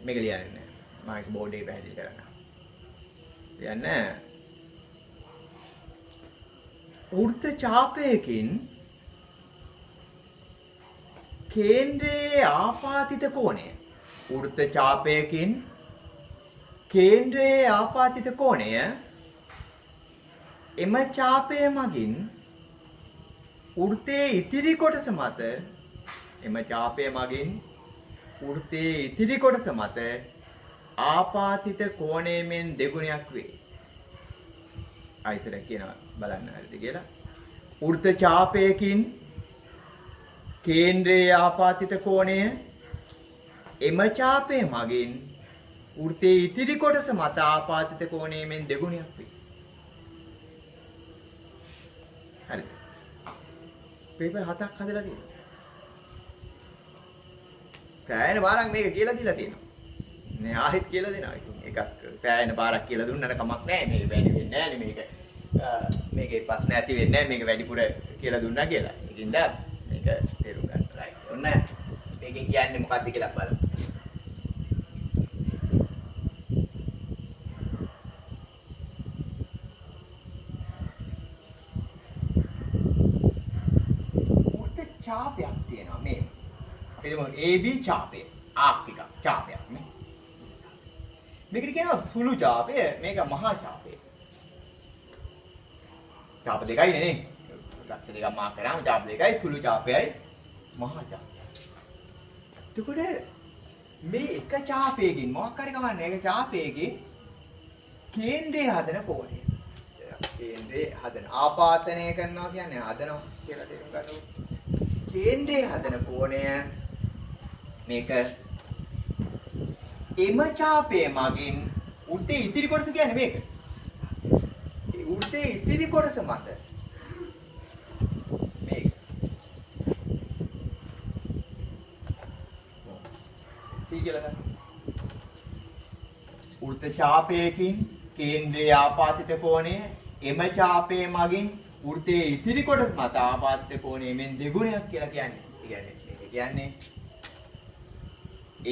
මේක ලියන්නේ මම ඒක බෝඩ් එකේ පැහැදිලි කරනවා. ලියන්න වෘත්ත ඡාපයකින් කේන්ද්‍රයේ ආපාතිත කෝණය. වෘත්ත ඡාපයකින් කේන්ද්‍රයේ ආපාතිත කෝණය එම ඡාපය මගින් වෘත්තයේ ඉතිරි කොටස මත එම ඡාපය මගින් වෘත්තයේ ඉතිරි කොටස මත ආපාතිත කෝණයෙන් දෙගුණයක් වේ. ආයතන කියනවා බලන්න හරිද කියලා. වෘත්ත ඡාපයකින් කේන්ද්‍රයේ ආපාතිත කෝණය එම ඡාපය මගින් වෘත්තයේ ඉතිරි කොටස මත ආපාතිත කෝණයෙන් දෙගුණයක් වේ. හරිද? පේපර් 7ක් හදලා තියෙනවා. සෑහෙන පාරක් මේක කියලා දීලා තියෙනවා. නේ ආයෙත් කියලා දෙනවා. ඉතින් එකක් සෑහෙන පාරක් කියලා දුන්නට කමක් නැහැ. මේක වැඩි වෙන්නේ නැහැ නේ මේක. මේකේ ප්‍රශ්න ඇති වෙන්නේ නැහැ. මේක වැඩිපුර කියලා දුන්නා කියලා. ඒකින්ද මේක තේරුම් ගන්න. right. ඔන්න මේකෙන් කියන්නේ මොකක්ද කියලා බලමු. ඡාපයක් තියෙනවා මේ. අපි හිතමු AB ඡාපය. ආර්ථික ඡාපයක් නේ. මේකට කියනවා සුළු ඡාපය, මේක මහා ඡාපය. ඡාප දෙකයිනේ නේ. ලක්ෂ දෙකක් මාක් කරාම ඡාප දෙකයි, සුළු ඡාපයයි මහා ඡාපයයි. එතකොට මේ එක ඡාපයකින් මොකක් හරි කමන්නේ ඒක ඡාපයකින් කේන්ද්‍රය හදන කෝණය. කේන්ද්‍රය හදන ආපාතනය කරනවා කියන්නේ හදනවා කියලා තේරුම් ගන්න ඕනේ. කේන්ද්‍රයේ හදන කෝණය මේක එම ඡාපයේ මගින් වෘත්තයේ ඉතිරි කොටස කියන්නේ මේක. ඒ වෘත්තයේ ඉතිරි කොටස මත මේක. සීගලන වෘත්ත ඡාපයකින් කේන්ද්‍රයේ ආපාතිත කෝණය එම ඡාපයේ මගින් වෘත්තයේ ඉතිරි කොටස මත ආපාතිත කෝණයෙන් දෙගුණයක් කියලා කියන්නේ. ඒ කියන්නේ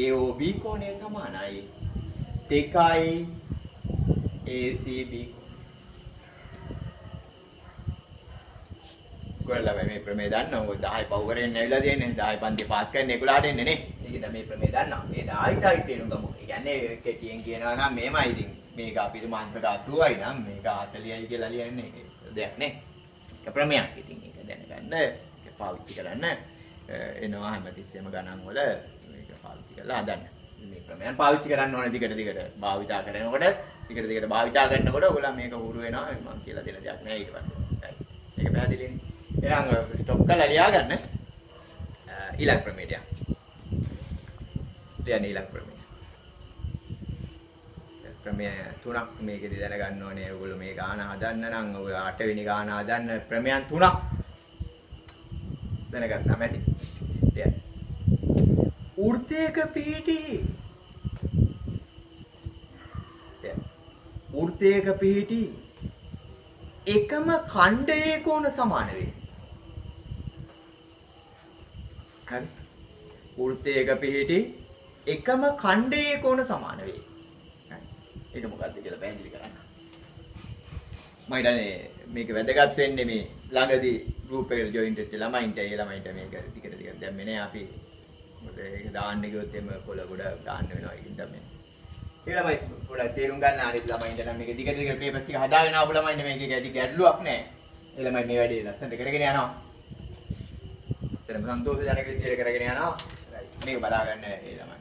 AOB කෝණය සමානයි 2යි ACB. කොල්ලා මේ ප්‍රමේය දන්නවා. ඔය 10 පව් කරගෙන ඇවිල්ලා තියෙන්නේ. 10 පන්ති පාස් කරන්න 11ට එන්නේ නේ. ඒකද මේ ප්‍රමේය දන්නවා. ඒ 10යි තේරුම් ගමු. ඒ කියන්නේ කෙටියෙන් කියනවා නම් මේමයි ඉතින්. මේක අපිට මාන්ත ධාතුවයි නම් මේක 40යි කියලා ලියන්නේ. දෙයක් නේ. ඒක ප්‍රමේයක්. ඉතින් ඒක දැනගන්න ඒක පාවිච්චි කරන්න එනවා හැමතිස්සෙම ගණන් වල මේක පාවිච්චි කරලා හදන්න. මේ ප්‍රමේයන් පාවිච්චි කරන්න ඕනේ දිගට භාවිතා කරනකොට දිගට භාවිතා කරනකොට ඔයගොල්ලෝ මේක හුරු වෙනවා මම කියලා දෙන දෙයක් නෑ ඊට පස්සේ. ඒක පැහැදිලිනේ. එහෙනම් ස්ටොප් කරලා ලියා ගන්න. ඊළඟ ප්‍රමේයය. ලියන්න ඊළඟ ප්‍රමේය. ප්‍රමේය තුනක් මේකෙදි දැනගන්න ඕනේ. ඔයගොල්ලෝ මේ ගාන හදන්න නම් ඔය 8 වෙනි ගාන හදන්න ප්‍රමේයන් තුනක් දැනගත්තාම ඇති. ලියන්න. වෘත්තයක පිහිටි වෘත්තයක පිහිටි එකම ඛණ්ඩයේ කෝණ සමාන වේ. හරි. වෘත්තයක පිහිටි එකම ඛණ්ඩයේ කෝණ සමාන වේ. ඒක මොකක්ද කියලා පැහැදිලි කරන්න. මම හිතන්නේ මේක වැදගත් වෙන්නේ මේ ළඟදී ගෲප් එකට ජොයින් වෙච්ච ළමයින්ට ඒ ළමයින්ට මේක ටික දැම්මේ නේ අපි. මොකද ඒක දාන්න ගියොත් එම කොළ ගොඩ දාන්න වෙනවා ඒකින් තමයි. ඒ ළමයි පොඩ්ඩක් තේරුම් ගන්න ආරිත් ළමයින්ට නම් මේක දිග දිගට පේපර්ස් ටික හදාගෙන ආපු ළමයින්ට මේකේ ගැටලුවක් නැහැ. ඒ ළමයි මේ වැඩේ ලස්සනට කරගෙන යනවා. ඇත්තටම සන්තෝෂජනක විදියට කරගෙන යනවා. මේක බලා ගන්න ඒ ළමයි.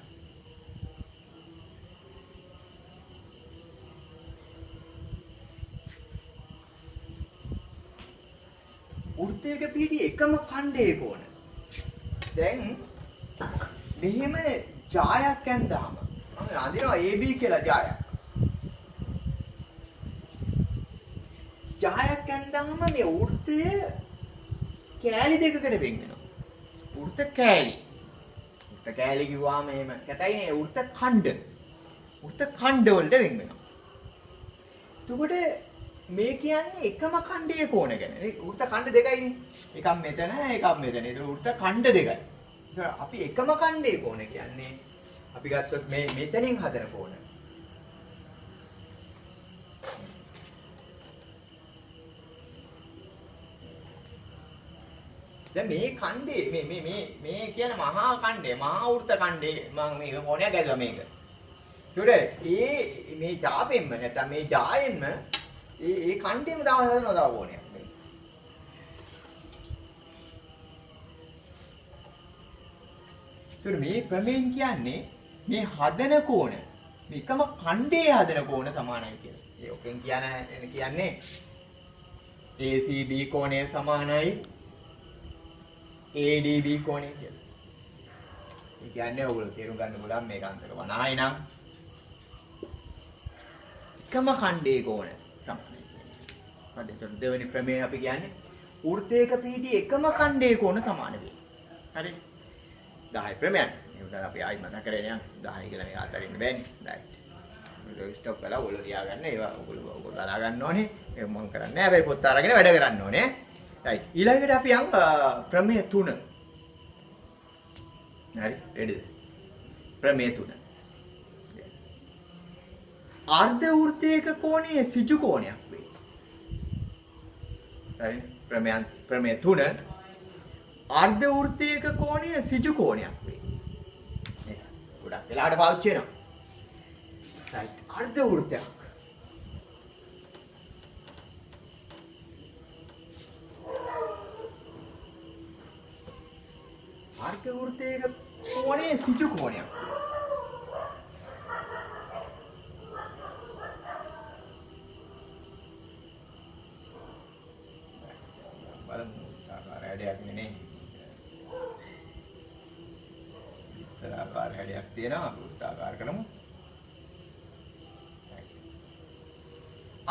වෘත්තයක පිහිටි එකම ඛණ්ඩයක ඕන. දැන් මෙහෙම ජායක් ඇඳාම මම අඳිනවා AB කියලා ජායක්. ජායක් ඇඳාම මේ වෘත්තය කෑලි දෙකකට වෙන් වෙනවා. වෘත්ත කෑලි. වෘත්ත කෑලි කිව්වම එහෙම කැතයිනේ වෘත්ත ඛණ්ඩ. වෘත්ත ඛණ්ඩ වලට වෙන් වෙනවා. එතකොට මේ කියන්නේ එකම ඛණ්ඩයක ඕන ගැන. වෘත්ත ඛණ්ඩ දෙකයිනේ. එකක් මෙතන එකක් මෙතන. ඒක වෘත්ත ඛණ්ඩ දෙකයි. ඒක අපි එකම ඛණ්ඩයක ඕන කියන්නේ අපි ගත්තොත් මේ මෙතනින් හදන කෝණ. දැන් මේ ඛණ්ඩේ මේ කියන මහා ඛණ්ඩේ මහා වෘත්ත ඛණ්ඩේ මම මේක කොණයක් ඇදුවා මේක. ඒකට මේ ජාපෙන්ම නැත්නම් මේ ජායෙන්ම ඒ ඛණ්ඩේම තව හදනවා තව කොණයක්. ඒකට මේ ප්‍රමේයන් කියන්නේ මේ හදන කෝණ මේකම ඛණ්ඩේ හදන කෝණ සමානයි කියලා. ඒ ඔකෙන් කියන්නේ ACB කෝණය සමානයි ADB කෝණය කියලා. ඒ කියන්නේ ඔයගොල්ලෝ තේරුම් ගන්න පුළුවන් මේක අන්තක 50යි නම් එකම ඛණ්ඩේ කෝණ සමානයි කියන්නේ. හරි එතකොට දෙවෙනි ප්‍රමේය අපි කියන්නේ වෘත්තයක පිහිටි එකම ඛණ්ඩේ කෝණ සමාන වේ. හරි 10 ප්‍රමේයන්. ඒකට අපි ආයි මතක කරගෙන යන්න 10 කියලා මේක අතරින් බෑනේ. රයිට්. මේක ස්ටොප් කරලා ඔයගොල්ලෝ ලියාගන්න ඒවා ඔයගොල්ලෝ බලා ගන්න ඕනේ. ඒක මම කරන්නේ නැහැ. හැබැයි පොත් අරගෙන වැඩ කරන්න ඕනේ. රයිට්. ඊළඟට අපි යන් ප්‍රමේය 3. හරි. රෙඩිද? ප්‍රමේය 3. අර්ධ වෘත්තයක කෝණයේ සිජු කෝණයක් වේ. හරි. ප්‍රමේය 3 අර්ධ වෘත්තයක කෝණය සිජු කෝණයක් වේ. ඒක ගොඩක් වෙලාවට පාවිච්චි වෙනවා. රයිට් අර්ධ වෘත්තයක්. අර්ධ වෘත්තයක කෝණය සිජු කෝණයක්. බලමු ආකාරයක් නෙනේ. ආකාර හැඩයක් තියෙනවා වෘත්තාකාර කරමු.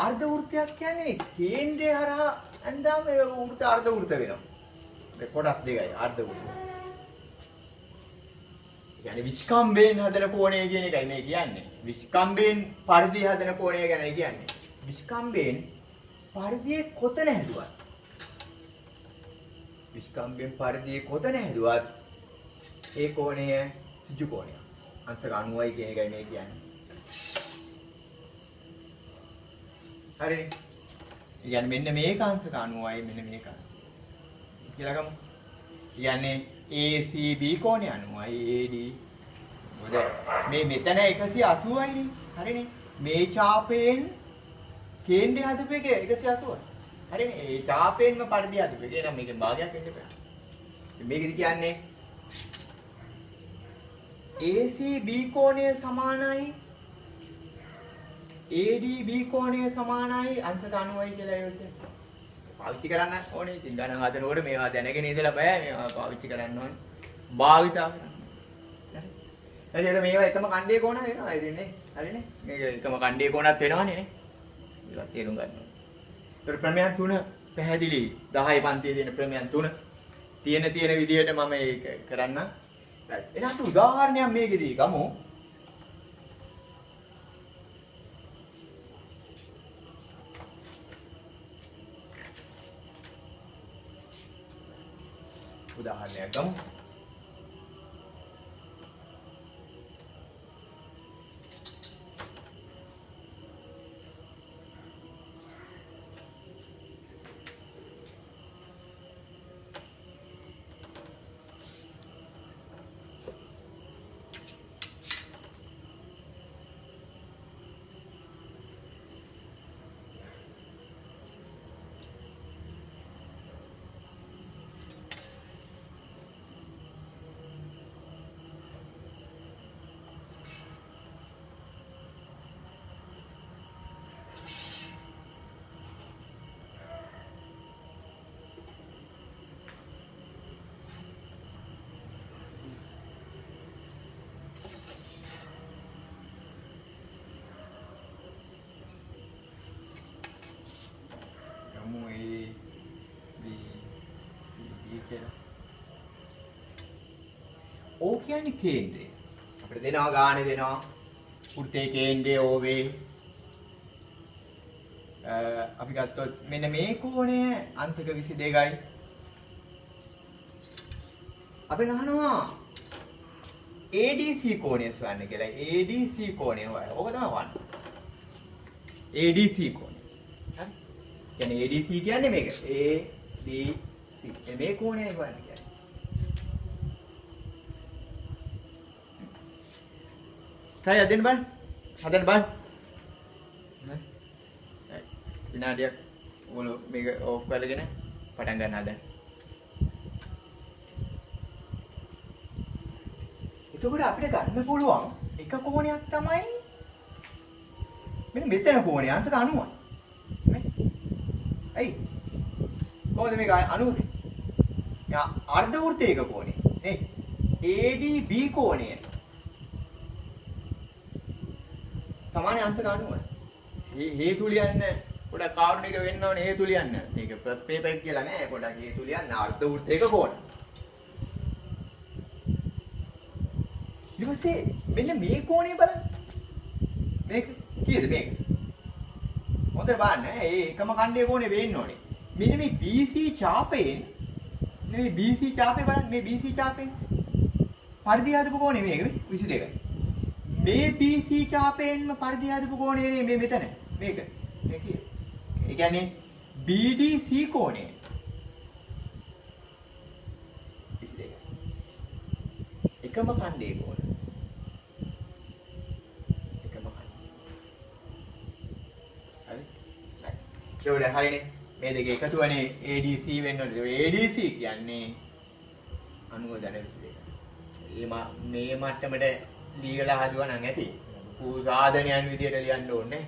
අර්ධ වෘත්තයක් කියන්නේ කේන්ද්‍රය හරහා ඇඳාම ඒ වෘත්ත අර්ධ වෘත්ත වෙනවා. මේ කොටස් දෙකයි අර්ධ වෘත්ත. يعني විස්කම්බයෙන් හදන කෝණය කියන එකයි මේ කියන්නේ. විස්කම්බයෙන් පරිධිය හදන කෝණය ගැනයි කියන්නේ. විස්කම්බයෙන් පරිධියේ කොතන හැදුවත් විස්කම්බයෙන් පරිධියේ කොතන හැදුවත් ඒ කෝණය සිජු කෝණයක්. අන්තක 90යි කියන එකයි මේ කියන්නේ. හරිනේ. يعني මෙන්න මේක අන්තක 90යි මෙන්න මේක. කියලා ගමු. කියන්නේ ACB කෝණය 90යි AD. මොකද මේ මෙතන 180යිනේ. හරිනේ. මේ ඡාපයෙන් කේන්ද්‍රය හදපු එක 180යි. හරිනේ. ඒ ඡාපයෙන්ම පරිධිය හදපු එක. එහෙනම් මේකෙන් භාගයක් වෙන්න බෑ. මේකෙදි කියන්නේ ACB කෝණය සමානයි ADB කෝණය සමානයි අංශක 90යි කියලා ඒක පාවිච්චි කරන්න ඕනේ. ඉතින් ගණන් හදනකොට මේවා දැනගෙන ඉඳලා බෑ මේවා පාවිච්චි කරන්න ඕනේ. භාවිතා කරන්න. හරි. එතකොට මේවා එකම කණ්ඩේ කෝණ වෙනවා ඉතින්නේ. හරිනේ. මේක එකම කණ්ඩේ කෝණත් වෙනවනේ නේ. ඒක තේරුම් ගන්න ඕනේ. ඒතර ප්‍රමේයන් 3 පැහැදිලි 10 පන්තියේ තියෙන ප්‍රමේයන් 3 තියෙන විදිහට මම ඒක කරන්න. එහෙනම් උදාහරණයක් මේකෙදී ගමු. උදාහරණයක් ගමු. කියලා. O කියන්නේ කේන්ද්‍රය. අපිට දෙනවා ගානේ දෙනවා. වෘත්තයේ කේන්ද්‍රය O වේ. අපි ගත්තොත් මෙන්න මේ කෝණය අංශක 22යි. අපි අහනවා ADC කෝණය සොයන්න කියලා. ADC කෝණය හොයන්න. ඕක තමයි වන්න. ADC කෝණය. හරි. කියන්නේ ADC කියන්නේ මේක. ADC. මේ කෝණයයි හොයන්න කියන්නේ. try හදන්න බලන්න. හදන්න බලන්න. විනාඩියක් ඔයගොල්ලෝ මේක ඕෆ් කරගෙන පටන් ගන්න හදන්න. එතකොට අපිට ගන්න පුළුවන් එක කෝණයක් තමයි මෙන්න මෙතන කෝණය අංශක 90යි. නේ? ඇයි? කොහොමද මේක 90? යා අර්ධ වෘත්තයක කෝණය. නේ? ADB කෝණය. සමාන අංශක 90යි. හේතු ලියන්න පොඩක් කාරුණික වෙන්න ඕනේ හේතු ලියන්න. මේක පේපර් එක කියලා නෑ. පොඩක් හේතු ලියන්න අර්ධ වෘත්තයක කෝණ. ඊපස්සේ මෙන්න මේ කෝණය බලන්න. මේක කීයද මේක? හොඳට බලන්න. ඒ එකම කණ්ඩේ කෝණේ වෙන්න ඕනේ. මෙන්න මේ BC ඡාපයෙන් මේ BC ඡාපේ බලන්න. මේ BC ඡාපයෙන් පරිධි හදපු කෝණේ මේක 22යි. මේ BC ඡාපයෙන්ම පරිධි හදපු කෝණය නේ මේ මෙතන. මේක. මේ කීයද? ඒ කියන්නේ BDC කෝණය. 22යි. එකම කණ්ඩේ කෝණ. ඒවල හරිනේ මේ දෙක එකතු වෙන්නේ ADC වෙන්න ඕනේ. ADC කියන්නේ 90 මේ මට්ටමට ලියලා හදුවා නම් ඇති. පූ සාධනයන් විදියට ලියන්න ඕනේ.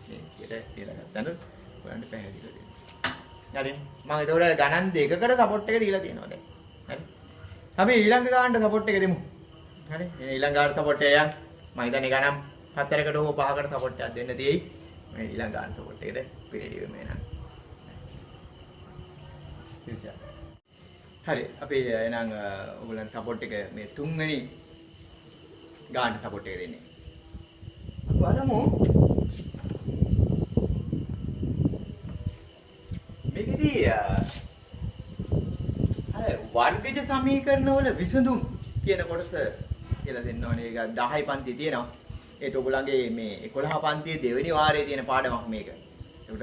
මේකට කියලා ගත්තම ඔයන්ට පැහැදිලි වෙනවා. හරි. මම ඒතකොට ගණන් දෙකකට සපෝට් එක දීලා තියෙනවා දැන්. හරි. අපි ඊළඟ ගානට සපෝට් එක දෙමු. හරි. ඊළඟ ගානට සපෝට් එක යන් මම හිතන්නේ ගණන් 4කට හෝ 5කට සපෝට් එකක් දෙන්න තියෙයි. මේ ඊළඟ ගාන සපෝට් එකට පිළිඩි වෙමු එහෙනම්. හරි අපි එහෙනම් ඔයගොල්ලන් සපෝට් එක මේ තුන්වෙනි ගාන සපෝට් එක දෙන්නේ. අපි බලමු මේකදී අර වර්ගජ සමීකරණ වල විසඳුම් කියන කොටස කියලා දෙන්න ඕනේ. ඒක 10 පන්ති තියෙනවා. ඒත් ඔයගොල්ලන්ගේ මේ 11 පන්තියේ දෙවෙනි වාරයේ තියෙන පාඩමක් මේක. ඒකට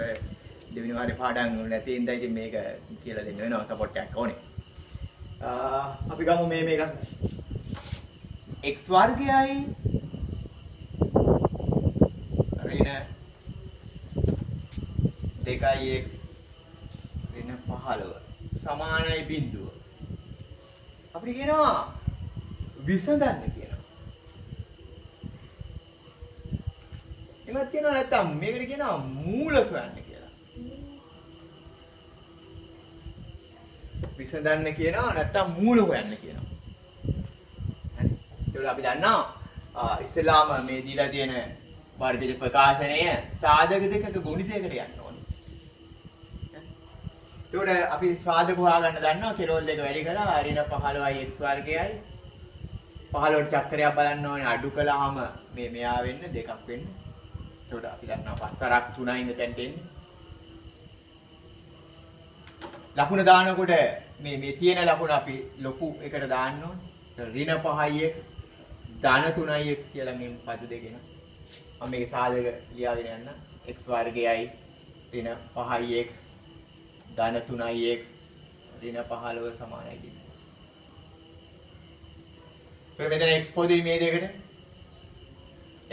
දෙවෙනි වාරේ පාඩම් නැති ඉඳලා ඉතින් මේක කියලා දෙන්න වෙනවා සපෝට් එකක් ඕනේ. අපි ගමු මේක x වර්ගයයි ඍණ 2x ඍණ 15 සමානයි බිඳුව. අපිට කියනවා විසඳන්න කියලා. එමත් කියනවා නැත්තම් මේකට කියනවා මූල සොයන්න කියලා. විසඳන්න කියනවා නැත්තම් මූල හොයන්න කියනවා. හරි. ඒක අපි දන්නවා ඉස්ලාම මේ දීලා තියෙන වර්ගජ ප්‍රකාශනය සාධක දෙකක ගුණිතයකට යන්න ඕනේ. ඒකට අපි සාධක හොයාගන්න දන්නවා කෙරෝල් දෙක වැඩි කරලා ඍණ 15යි x වර්ගයයි 15ට චක්‍රයක් බලන්න ඕනේ අඩු කළාම මේ මෙයා වෙන්න දෙකක් වෙන්න. ඒකට අපි දන්නවා 5 3යි මෙතෙන්ට එන්නේ. ලකුණ දානකොට මේ තියෙන ලකුණ අපි ලොකු එකට දාන්න ඕනේ. ඍණ 5යි x ධන 3යි x කියලා මේ පද දෙකෙන. මම මේක සාධක ලියාගෙන යන්න. x වර්ගයයි ඍණ 5යි x ධන 3යි x ඍණ 15 සමානයි කියන්නේ. මෙතන x පොදුයි මේ දෙකට.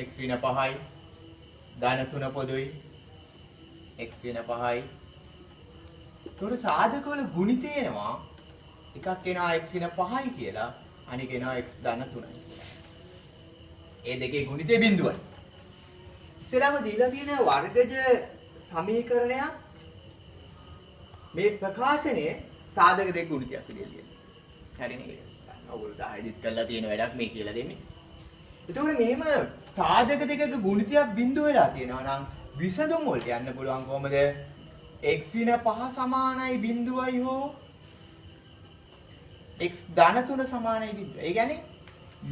x ඍණ 5යි ධන 3 පොදුයි x ඍණ 5යි. ඒකට සාධකවල ගුණිතය එනවා එකක් එනවා x ඍණ 5යි කියලා අනික එනවා x ධන 3යි කියලා. ඒ දෙකේ ගුණිතය බිඳුවයි. ඉස්සෙල්ලාම දීලා තියෙන වර්ගජ සමීකරණයක් මේ ප්‍රකාශනයේ සාධක දෙක ගුණිතයක් විදියට ලියනවා. හරිනේ. ඔයගොල්ලෝ 10 දිත් කරලා තියෙන වැඩක් මේ කියලා දෙන්නේ. එතකොට මෙහෙම සාධක දෙකක ගුණිතයක් බිඳුව වෙලා තියෙනවා නම් විසඳුම් වලට යන්න පුළුවන් කොහමද? x ඍණ 5 සමානයි බිඳුවයි හෝ x ධන 3 සමානයි බිඳුවයි. ඒ කියන්නේ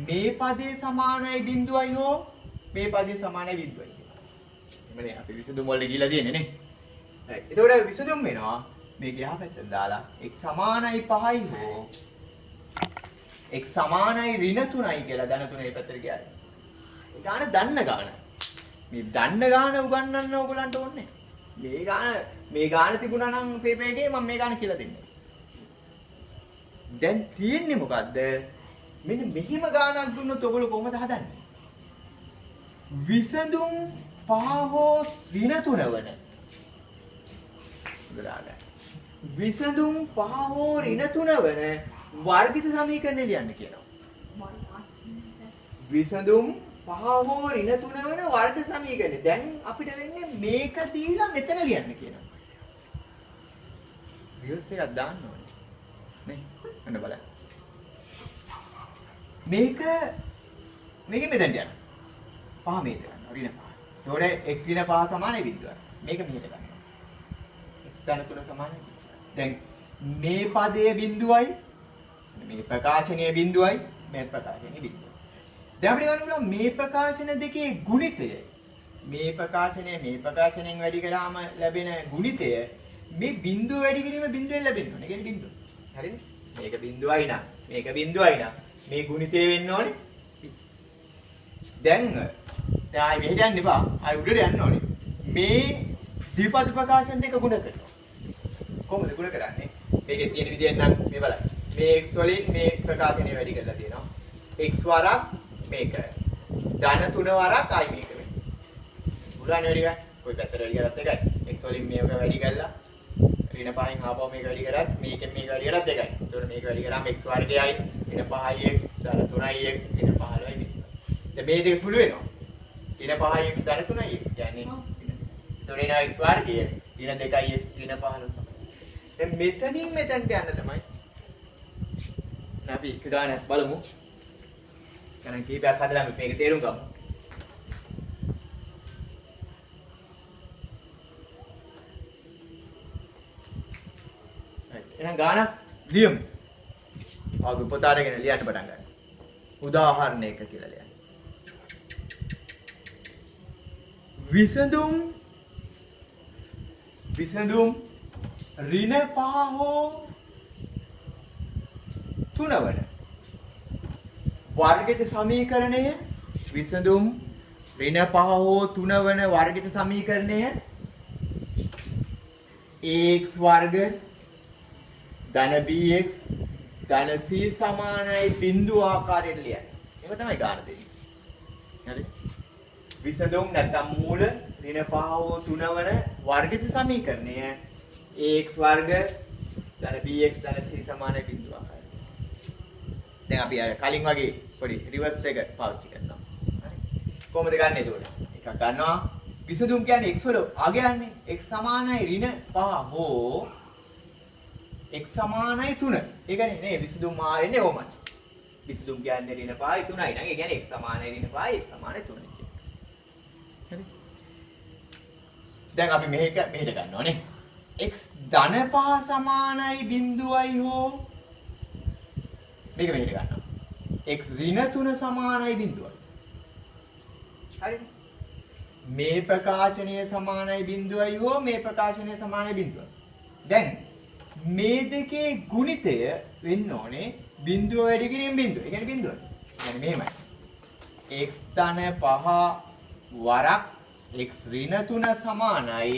මේ පදේ සමානයි බිඳුවයි හෝ මේ පදේ සමානයි බිඳුවයි කියලා. එමනේ අපි විසඳුම් වලට ගිහිලා තියෙන්නේ නේ. හරි. එතකොට විසඳුම් වෙනවා මේක යහ පැත්තට දාලා x සමානයි 5යි හෝ x සමානයි ඍණ 3යි කියලා ධන 3 පැත්තට ගියා. ඒ ගාන දන්න ගාන. මේ දන්න ගාන උගන්වන්න ඕගලන්ට ඕනේ. මේ ගාන තිබුණා නම් පේපර් එකේ මම මේ ගාන කියලා දෙන්නේ. දැන් තියෙන්නේ මොකද්ද? මෙන්න මෙහිම ගානක් දුන්නොත් ඔයගොල්ලෝ කොහොමද හදන්නේ? විසඳුම් 5 හෝ ඍණ 3 වන. ගලාගන්න. විසඳුම් 5 හෝ ඍණ 3 වන වර්ගිත සමීකරණය ලියන්න කියනවා. විසඳුම් 5 හෝ ඍණ 3 වන වර්ග සමීකරණය. දැන් අපිට වෙන්නේ මේක දීලා මෙතන ලියන්න කියනවා. රියල්ස් එකක් දාන්න ඕනේ. නේ? අන්න බලන්න. මේක මෙතෙන්ට යනවා. 5 මෙතන යනවා. ඍණ 5. ඒතකොට x ඍණ 5 සමානයි බිඳුවයි. මේක මෙහෙට ගන්නවා. x ධන 3 සමානයි. දැන් මේ පදයේ බිඳුවයි මේ ප්‍රකාශනයේ බිඳුවයි මේ ප්‍රකාශනයේ බිඳුවයි. දැන් අපිට ගන්න පුළුවන් මේ ප්‍රකාශන දෙකේ ගුණිතය මේ ප්‍රකාශනයෙන් වැඩි කරාම ලැබෙන ගුණිතය මේ බිඳුව වැඩි කිරීම බිඳුවෙන් ලැබෙන්න ඕනේ. ඒ කියන්නේ බිඳුව. හරිනේ? මේක බිඳුවයි නම් මේ ගුණිතය වෙන්න ඕනේ. දැන් ආයි මෙහෙට යන්න එපා. ආයි උඩට යන්න ඕනේ. මේ ද්විපද ප්‍රකාශන දෙක ගුණ කරනවා. කොහොමද ගුණ කරන්නේ? මේකේ තියෙන විදිහෙන් නම් මේ බලන්න. මේ x වලින් මේ ප්‍රකාශනය වැඩි කරලා තියෙනවා. x වරක් මේක. ධන 3 වරක් ආයි මේක වෙන්නේ. උඩානේ වැඩි ගන්න. කොයි පැත්තට වැඩි කරත් එකයි. x වලින් මේක වැඩි කරලා ඍණ 5න් ආපහු මේක වැඩි කරත් මේකෙන් මේක වැඩි කරත් එකයි. ඒතකොට මේක වැඩි කරාම x වර්ගයයි ඍණ 5යි x ධන 3යි x ඍණ 15යි මේක. දැන් මේ දෙක සුළු වෙනවා. ඍණ 5යි x ධන 3යි x කියන්නේ ඒතකොට ඍණ x වර්ගය ඍණ 2යි x ඍණ 15. දැන් මෙතනින් මෙතනට යන්න තමයි අපි එක ගානක් බලමු. ගණන් කීපයක් හදලා මේක තේරුම් ගමු. එහෙනම් ගානක් ලියමු. ආගු පොත අරගෙන ලියන්න පටන් ගන්න. උදාහරණයක කියලා ලියන්න. විසඳුම් ඍණ 5 හෝ 3 වන වර්ගිත සමීකරණය විසඳුම් ඍණ 5 හෝ 3 වන වර්ගිත සමීකරණය ax වර්ග ධන bx ධන c සමානයි බිඳුව ආකාරයට ලියන්න. ඒක තමයි ගාන දෙන්නේ. හරි? විසඳුම් නැත්නම් මූල ඍණ 5 හෝ 3 වන වර්ගිත සමීකරණය ax වර්ග ධන bx ධන c සමානයි බිඳුව ආකාරයට. දැන් අපි අර කලින් වගේ පොඩි රිවර්ස් එක පාවිච්චි කරනවා. හරි? කොහොමද ගන්නෙ ඒකට? එකක් ගන්නවා. විසඳුම් කියන්නේ x වල අගයන්නේ x සමානයි ඍණ 5 හෝ x සමානයි 3. ඒ කියන්නේ නේ විසඳුම් ආන්නේ ඕමයි. විසඳුම් කියන්නේ ඍණ 5යි 3යි නම් ඒ කියන්නේ x සමානයි ඍණ 5යි x සමානයි 3යි කියන්නේ. හරි? දැන් අපි මෙහෙට ගන්නවා නේ. x ධන 5 සමානයි බිඳුවයි හෝ මේක මෙහෙට ගන්නවා. x ඍණ 3 සමානයි බිඳුවයි. හරිද? මේ ප්‍රකාශනය සමානයි බිඳුවයි හෝ මේ ප්‍රකාශනය සමානයි බිඳුවයි. දැන් මේ දෙකේ ගුණිතය වෙන්න ඕනේ බිඳුව වැඩි කිරීම බිඳුව. ඒ කියන්නේ බිඳුව. يعني මෙහෙමයි. x ධන 5 වරක් x ඍණ 3 සමානයි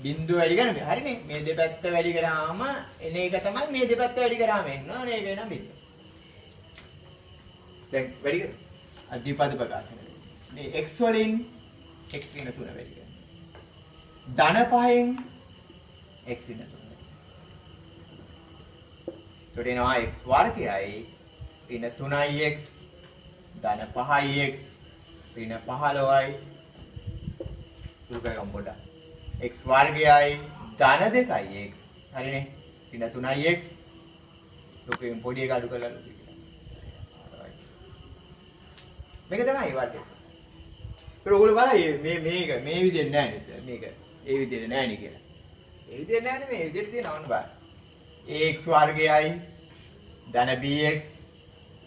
බිඳුව වැඩි කරන. හරිනේ. මේ දෙපැත්ත වැඩි කරාම එන එක තමයි මේ දෙපැත්ත වැඩි කරාම එන්න ඕනේ. ඒක වෙන බිඳුව. දැන් වැඩි කර අධිපද ප්‍රකාශනය. මේ x වලින් x ඍණ 3 වැඩි කරනවා. ධන 5න් x ඍණ 3. එතකොට x වර්ගයයි ඍණ 3ix ධන 5ix ඍණ 15යි දුකගම් පොඩ්ඩක් x වර්ගයයි ධන 2ix හරිනේ ඍණ 3ix දුකෙන් පොඩි එක අඩු කරලා මේක තමයි වර්ගය. ඒක ඔයගොල්ලෝ බලයි මේ විදිහෙන් නෑ නේද? මේක ඒ විදිහෙන් නෑ නේ කියලා. ඒ විදිහෙන් නෑනේ මේ විදිහට තියෙනවන්න බලන්න. ax වර්ගයයි ධන bx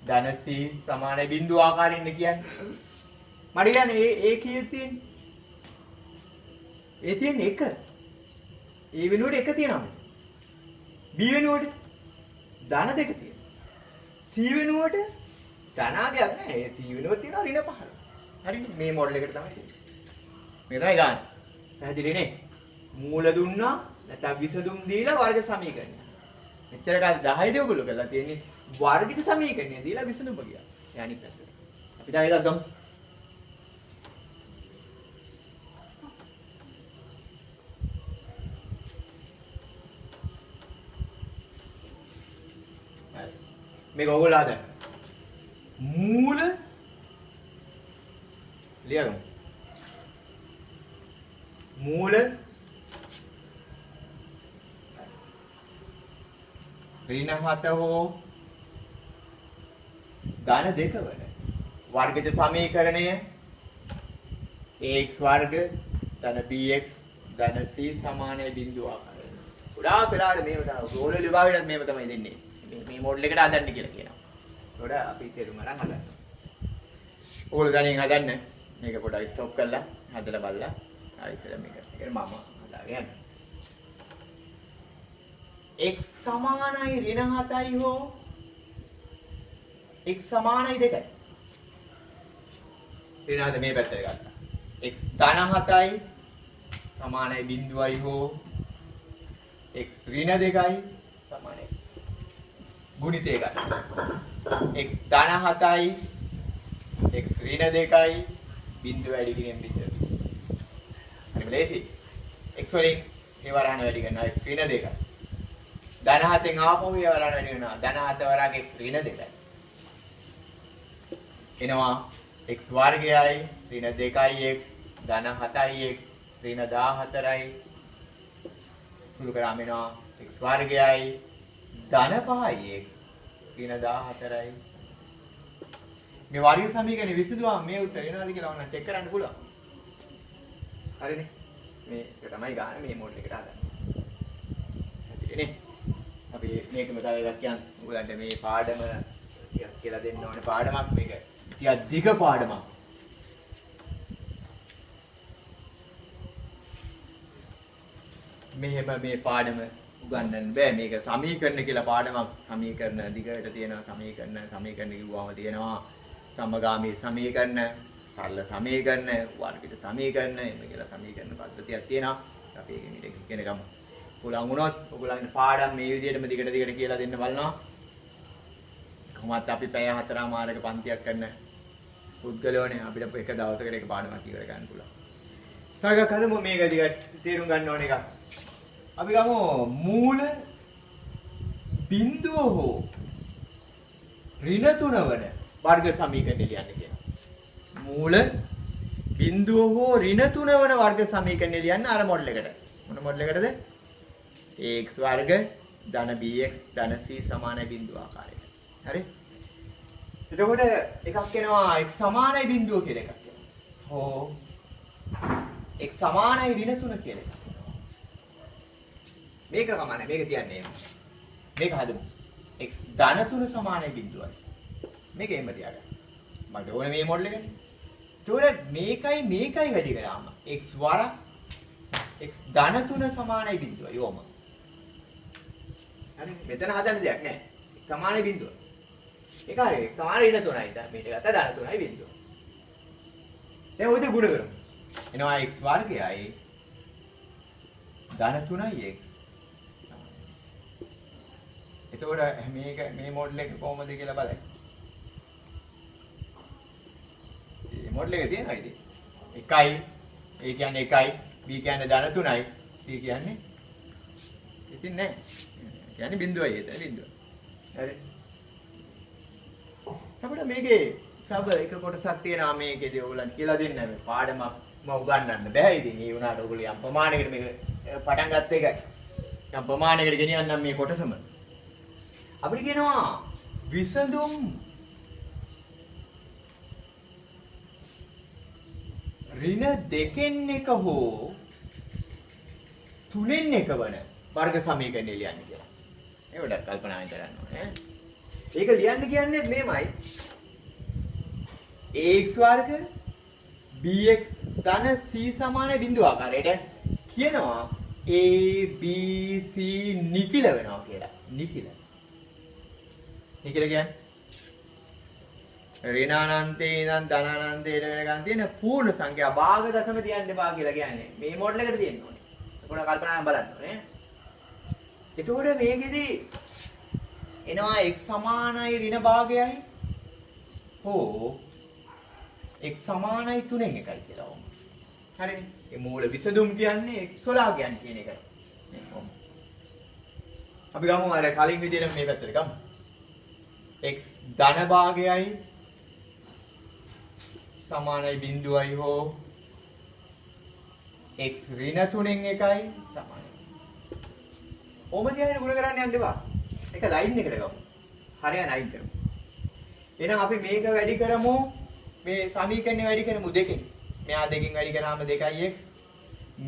ධන c සමාන බිඳුව ආකාරයෙන් කියන්නේ. මට කියන්නේ ඒ කීයක් තියෙන්නේ? ඒ තියෙන්නේ 1. ඒ වෙනුවට 1 තියෙනවා. b වෙනුවට ධන 2 තියෙනවා. c වෙනුවට ධනාගයක් නැහැ. ඒ c වෙනුවට තියෙනවා ඍණ 15. හරිනේ? මේ මොඩල් එකට තමයි තියෙන්නේ. මේ තමයි ගන්න. පැහැදිලි නේ? මූල දුන්නා නැත්නම් විසඳුම් දීලා වර්ග සමීකරණය. මෙච්චර කාල 10 ඔයගොල්ලෝ කරලා තියෙන්නේ වර්ගිත සමීකරණය දීලා විසඳුම ගියා. ඒ අනිත් පැත්තට. අපි දැන් එකක් ගමු. මේක ඔයගොල්ලෝ හදන්න. මූල ලියගමු. මූල ඍණ 7 හෝ ධන 2 වන වර්ගජ සමීකරණය ax වර්ග ධන bx ධන c සමානයි බිඳුව ආකාරයෙන්. ගොඩාක් වෙලාවට මේව රෝල විභාගයට මේව තමයි දෙන්නේ. මේ මොඩල් එකට හදන්න කියලා කියනවා. ඒකට අපි තේරුම් අරන් හදන්න. ඕගොල්ලෝ දැනින් හදන්න. මේක පොඩ්ඩක් ස්ටොප් කරලා හදලා බලලා ආයෙත් මේක. ඒකට මම හදාගෙන යන්න. x සමානයි ඍණ 7යි හෝ x සමානයි 2යි. ඍණ 7 මේ පැත්තට ගත්තා. x ධන 7යි සමානයි බිඳුවයි හෝ x ඍණ 2යි සමානයි. ගුණිතය ගන්න. x ධන 7යි x ඍණ 2යි බිඳුව වැඩි කිරීම බිඳුව. හරිම ලේසි. x වලින් ඒ වරහන වැඩි කරනවා x ඍණ 2යි. ධන 7න් ආපහු ඒ වරහන වැඩි කරනවා ධන 7 වරගේ ඍණ 2යි. එනවා x වර්ගයයි ඍණ 2යි x ධන 7යි x ඍණ 14යි සුළු කරාම එනවා x වර්ගයයි ධන 5යි x ඍණ 14යි. මේ වර්ග සමීකරණය විසඳුවාම මේ උත්තර එනවාද කියලා ඔන්න චෙක් කරන්න පුළුවන්. හරිනේ. මේක තමයි ගන්න මේ මොඩල් එකට හදන්නේ. හරිනේ. අපි මේකම තව එකක් කියන්න. ඔයගලන්ට මේ පාඩම ටිකක් කියලා දෙන්න ඕනේ පාඩමක් මේක. ටිකක් දිග පාඩමක්. මෙහෙම මේ පාඩම උගන්වන්න බෑ. මේක සමීකරණ කියලා පාඩමක්. සමීකරණ දිගට තියෙනවා සමීකරණ කිව්වම තියෙනවා සමගාමී සමීකරණ, සරල සමීකරණ, වර්ගිත සමීකරණ මේ කියලා සමීකරණ පද්ධතියක් තියෙනවා. අපි ඒක ඉගෙන ගමු. පුළුවන් වුණොත් ඔයගොල්ලන්ට පාඩම් මේ විදිහටම දිගට කියලා දෙන්න බලනවා. කොහොමත් අපි පැය 4මාරක පන්තියක් කරන පුද්ගලයෝනේ අපිට එක දවසකට එක පාඩමක් ඉවර ගන්න පුළුවන්. තව එකක් හදමු මේක දිගට තේරුම් ගන්න ඕන එකක්. අපි ගමු මූල බිඳුව හෝ ඍණ 3 වන වර්ග සමීකරණය ලියන්න කියනවා. මූල බිඳුව හෝ ඍණ 3 වන වර්ග සමීකරණය ලියන්න අර මොඩල් එකට. මොන මොඩල් එකටද? ax වර්ග ධන bx ධන c සමානයි බිඳුව ආකාරයට. හරි? එතකොට එකක් එනවා x සමානයි බිඳුව කියලා එකක් එනවා. හෝ x සමානයි ඍණ 3 කියලා එකක්. මේක කමන්නේ මේක තියන්නේ මේක හදමු x ධන 3 සමානයි බිඳුවයි මේක එහෙම තියාගන්න මට ඕනේ මේ මොඩල් එකනේ ඒතකොට මේකයි වැඩි කරාම x වර x ධන 3 සමානයි බිඳුවයි යෝම හරි මෙතන හදන්න දෙයක් නැහැ x සමානයි බිඳුව ඒක හරි x සමානයි ඍණ 3යි දැන් මේක ගත්තා ධන 3යි බිඳුව දැන් ඔයද ගුණ කරමු එනවා x වර්ගයයි ධන 3යි x එතකොට මේක මේ මොඩල් එක කොහොමද කියලා බලන්න. මේ මොඩල් එක තියෙනවා ඉතින්. 1යි A කියන්නේ 1යි B කියන්නේ ධන 3යි C කියන්නේ ඉතින් නෑ. කියන්නේ බිඳුවයි එතන බිඳුව. හරි. අපිට මේකේ සබ එක කොටසක් තියෙනවා මේකේදී ඔයගොල්ලන් කියලා දෙන්න මේ පාඩමක් මම උගන්වන්න බෑ ඉතින් ඒ වුණාට ඔයගොල්ලෝ යම් ප්‍රමාණයකට මේක පටන් ගත්ත එකයි. යම් ප්‍රමාණයකට ගෙනියන්නම් මේ කොටසම. අපිට කියනවා විසඳුම් ඍණ 2න් එක හෝ 3න් එක වන වර්ග සමීකරණය ලියන්න කියලා. ඒක ඩක් කල්පනාවෙන් කරන්න ඕනේ. ඒක ලියන්න කියන්නේ මේමයි. ax වර්ග bx ධන c සමාන බිඳුව ආකාරයට කියනවා a b c නිකිල වෙනවා කියලා. නිකිල. නිකිල කියන්නේ ඍණානන්තේ ඉඳන් ධනානන්තයට වෙනකන් තියෙන පූර්ණ සංඛ්‍යා භාග දශම තියන්න එපා කියලා කියන්නේ. මේ මොඩල් එකට තියෙන්න ඕනේ. පොඩ කල්පනාවෙන් බලන්න ඕනේ. එතකොට මේකෙදි එනවා x සමානයි ඍණ භාගයයි හෝ x සමානයි 3න් 1යි කියලා ඕම. හරිනේ. මේ මූල විසඳුම් කියන්නේ x වලා කියන්නේ කියන එකයි. නේ ඕම. අපි ගමු අර කලින් විදිහට මේ පැත්තට ගමු. x ධන භාගයයි සමානයි බිඳුවයි හෝ x ඍණ 3න් 1යි සමානයි. ඕම තියාගෙන ගුණ කරන්න යන්න එපා. එක ලයින් එකට ගමු. හරියට ලයින් කරමු. එහෙනම් අපි මේක වැඩි කරමු. මේ සමීකරණය වැඩි කරමු දෙකෙන්. මෙයා දෙකෙන් වැඩි කරාම 2x.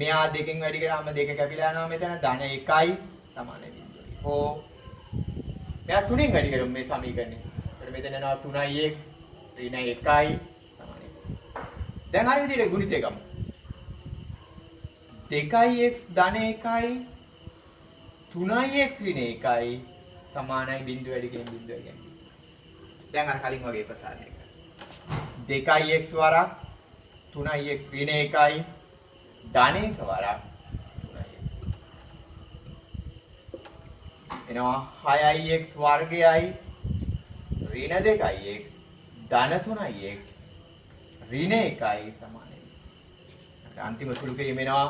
මෙයා දෙකෙන් වැඩි කරාම 2 කැපිලා යනවා මෙතන ධන 1යි සමානයි බිඳුවයි. හෝ මෙයා 3ෙන් වැඩි කරමු මේ සමීකරණය. එතකොට මෙතන යනවා 3x ඍණ 1යි සමානයි. දැන් හරිය විදිහට ගුණිතය ගමු. 2x ධන 1යි 3x ඍණ 1යි සමානයි බිඳුව වැඩි කිරීම බිඳුව කියන්නේ. දැන් අර කලින් වගේ ප්‍රසාරණය කරා. 2x වරක් 3x ඍණ 1යි ධන 1 වරක් 3x. එනවා 6x වර්ගයයි ඍණ 2x ධන 3x ඍණ 1යි සමානයි. අන්තිම සුළු කිරීම එනවා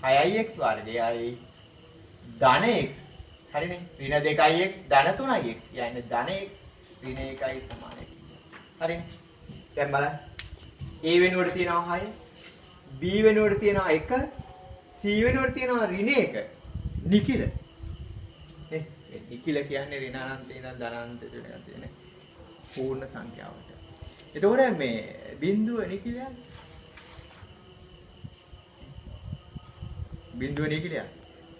6x වර්ගයයි ධන x හරිනේ ඍණ 2x ධන 3x කියන්නේ ධන x ඍණ 1යි සමානයි. හරිනේ. දැන් බලන්න. a වෙනුවට තියෙනවා 6 b වෙනුවට තියෙනවා 1 c වෙනුවට තියෙනවා ඍණ 1 නිකිල. නේ නිකිල කියන්නේ ඍණ අනන්තේ ඉඳන් ධන අනන්තයට වෙනකන් තියෙන පූර්ණ සංඛ්‍යාවට. එතකොට මේ බිඳුව නිකිලයක්. බිඳුව නිකිලයක්.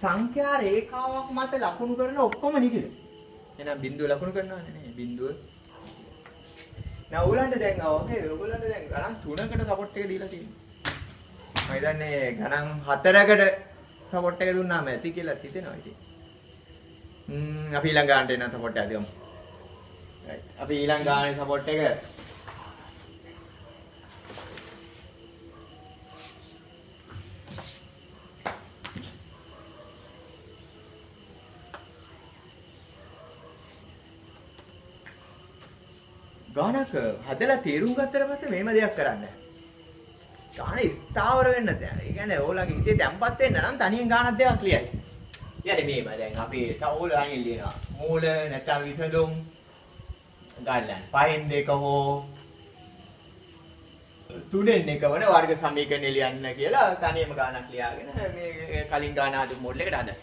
සංඛ්‍යා රේඛාවක් මත ලකුණු කරන ඔක්කොම නිකිල. එහෙනම් බිඳුව ලකුණු කරනවානේ නේ බිඳුව. now ඔයගලන්ට දැන් ඕකේ ඔයගලන්ට දැන් ගණන් 3කට සපෝට් එක දීලා තියෙනවා. මම හිතන්නේ ගණන් 4කට සපෝට් එක දුන්නාම ඇති කියලා හිතෙනවා ඉතින්. අපි ඊළඟ ගානට එන සපෝට් එක දෙමු. right. අපි ඊළඟ ගානේ සපෝට් එක ගානක හදලා තීරුම් ගත්තට පස්සේ මේම දෙයක් කරන්න. ගාන ස්ථාවර වෙන්න දැන්. ඒ කියන්නේ ඕලගේ හිතේ තැම්පත් වෙන්න නම් තනියෙන් ගානක් දෙකක් ලියයි. يعني මේම දැන් අපි තව ඕලගෙන් ලියනවා. මූල නැත්නම් විසඳුම් ගන්න. පහෙන් දෙක හෝ තුනෙන් එක වන වර්ග සමීකරණ ලියන්න කියලා තනියම ගානක් ලියාගෙන මේ කලින් ගාන ආදු මොඩල් එකට හදන්න.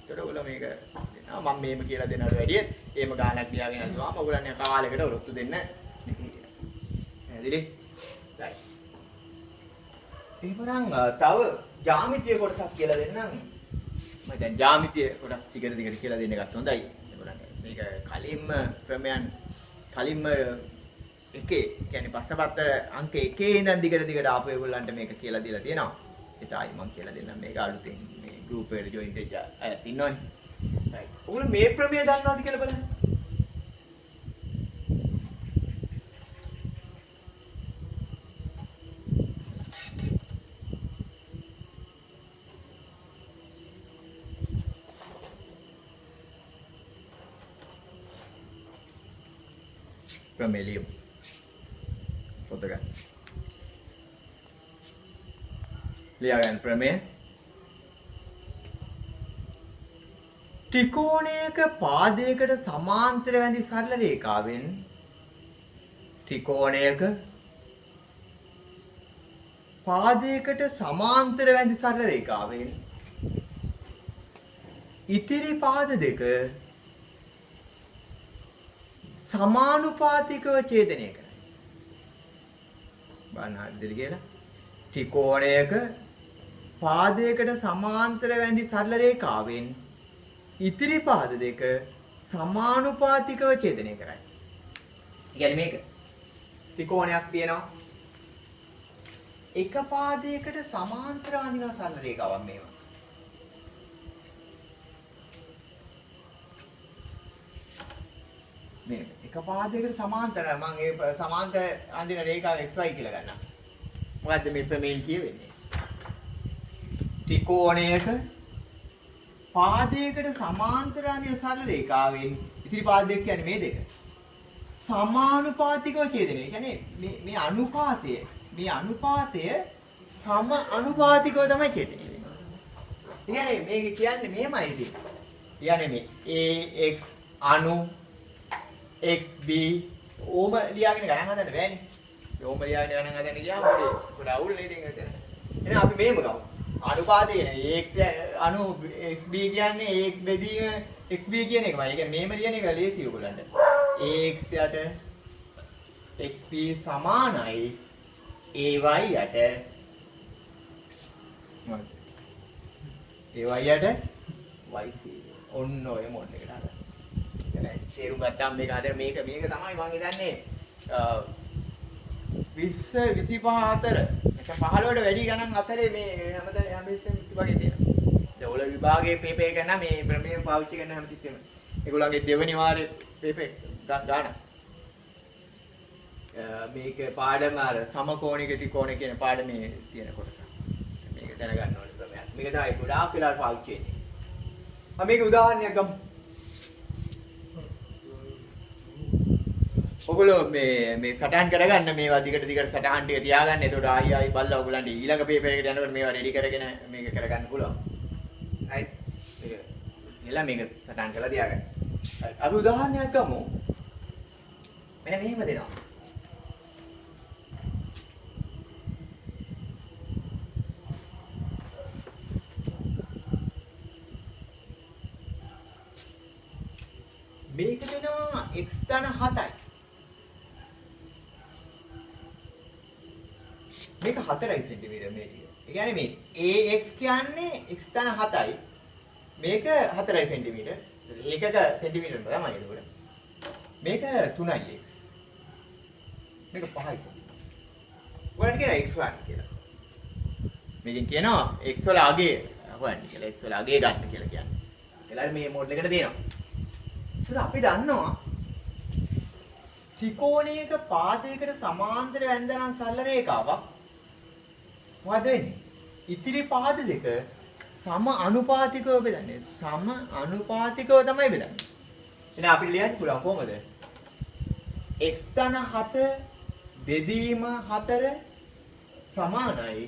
ඒතර ඔයගොල්ලෝ මේක මම මේම කියලා දෙනවට වැඩිය එහෙම ගානක් ලියාගෙන යනවා මම ඔයගොල්ලන්ගේ කාලයකට ඔරොත්තු දෙන්න හැදිලි right එහෙනම් තව ජ්‍යාමිතිය කොටසක් කියලා දෙන්නම් මම දැන් ජ්‍යාමිතිය කොටස් ටිකට කියලා දෙන්න එකත් හොඳයි ඔයගොල්ලන්ට මේක කලින්ම එකේ කියන්නේ ප්‍රශ්න පත්‍ර අංක 1 ඉඳන් දිගට ආපු ඒගොල්ලන්ට මේක කියලා දීලා තියෙනවා ඒතයි මම කියලා දෙන්නම් මේක අලුතෙන් මේ ගෲප් එකට ජොයින් වෙච්ච අයත් ඉන්නවනේ right. ඔයගොල්ලෝ මේ ප්‍රමේය දන්නවද කියලා බලන්න. ප්‍රමේය ලියමු. පොත ගන්න. ලියා ගන්න ප්‍රමේය. ත්‍රිකෝණයක පාදයකට සමාන්තර වැඳි සරල රේඛාවෙන් ත්‍රිකෝණයක පාදයකට සමාන්තර වැඳි සරල රේඛාවෙන් ඉතිරි පාද දෙක සමානුපාතිකව ඡේදනය කරයි. බලන්න හරියද කියලා. ත්‍රිකෝණයක පාදයකට සමාන්තර වැඳි සරල රේඛාවෙන් ඉතිරි පාද දෙක සමානුපාතිකව ඡේදනය කරයි. කියන්නේ මේක ත්‍රිකෝණයක් තියෙනවා. එක පාදයකට සමාන්තර අඳින සරල රේඛාවක් මේවා. මේ එක පාදයකට සමාන්තර මම ඒ සමාන්තර අඳින රේඛාව XY කියලා ගන්නවා. මොකද්ද මේ ප්‍රමේය කියවෙන්නේ? ත්‍රිකෝණයක පාදයකට සමාන්තර අඳින සරල රේඛාවෙන් ඉතිරි පාද දෙක කියන්නේ මේ දෙක. සමානුපාතිකව ඡේදනය. ඒ කියන්නේ මේ අනුපාතය සම අනුපාතිකව තමයි ඡේදනය වෙන්නේ. ඒ කියන්නේ මේක කියන්නේ මෙහෙමයි ඉතින්. කියන්නේ මේ AX අනු XB ඕම ලියාගෙන ගණන් හදන්න බෑනේ. ඕම ලියාගෙන ගණන් හදන්න ගියාම පොඩි අවුල් නේද ඒක. එහෙනම් අපි මෙහෙම ගමු. අනුපාතය නේ AX අනු XB කියන්නේ AX බෙදීම XB කියන එකමයි. ඒ කියන්නේ මෙහෙම ලියන එක ලේසි ඔයගොල්ලන්ට. AX යට XB සමානයි AY යට AY යට YC. ඔන්න ඔය මොඩ් එකට හදන්න. දැන් තේරුම් ගත්තාම මේක හදලා මේක තමයි මම හිතන්නේ 20 25 අතර එක 15ට වැඩි ගණන් අතරේ මේ හැමදාම හැමෙස්සෙම වගේ තියෙනවා. දැන් ඔල විභාගයේ පේපර් එක නම් මේ ප්‍රමේය පාවිච්චි කරන හැමතිස්සෙම ඒගොල්ලන්ගේ දෙවෙනි වාරේ පේපර් ගන්න. මේක පාඩම අර සමකෝණික ත්‍රිකෝණ කියන පාඩමේ තියෙන කොටස. මේක දැනගන්න ඕනේ තමයි. මේක තමයි ගොඩාක් වෙලාවට පාවිච්චි වෙන්නේ. අපි මේක උදාහරණයක් ගමු. ඔයගොල්ලෝ මේ සටහන් කරගන්න මේවා දිගට සටහන් ටික තියාගන්න. එතකොට ආයි බලලා ඔයගොල්ලන්ට ඊළඟ පේපර් එකට යනකොට මේවා රෙඩි කරගෙන මේක කරගන්න පුළුවන්. හරි. මේක සටහන් කරලා තියාගන්න. අපි උදාහරණයක් ගමු. මෙන්න මෙහෙම දෙනවා. මේක දෙනවා x ධන 7යි. මේක 4යි සෙන්ටිමීටර මේ ටික. ඒ කියන්නේ මේ AX කියන්නේ x ධන 7යි. මේක 4යි සෙන්ටිමීටර. ඒකක සෙන්ටිමීටර තමයි ඒක. මේක 3යි x. මේක 5යි සෙන්ටිමීටර. ඔයාලට කියන x1 කියලා. මේකෙන් කියනවා x වල අගය හොයන්න කියලා. x වල අගය ගන්න කියලා කියන්නේ. ඒලා මේ මොඩල් එකට දෙනවා. ඒත් අපි දන්නවා ත්‍රිකෝණයක පාදයකට සමාන්තර ඇඳනම් සරල රේඛාවක් මොකද වෙන්නේ? ඉතිරි පාද දෙක සම අනුපාතිකව බෙදන්නේ. සම අනුපාතිකව තමයි බෙදන්නේ. එහෙනම් අපි ලියන්න පුළුවන් කොහොමද? x ධන 7 බෙදීම 4 සමානයි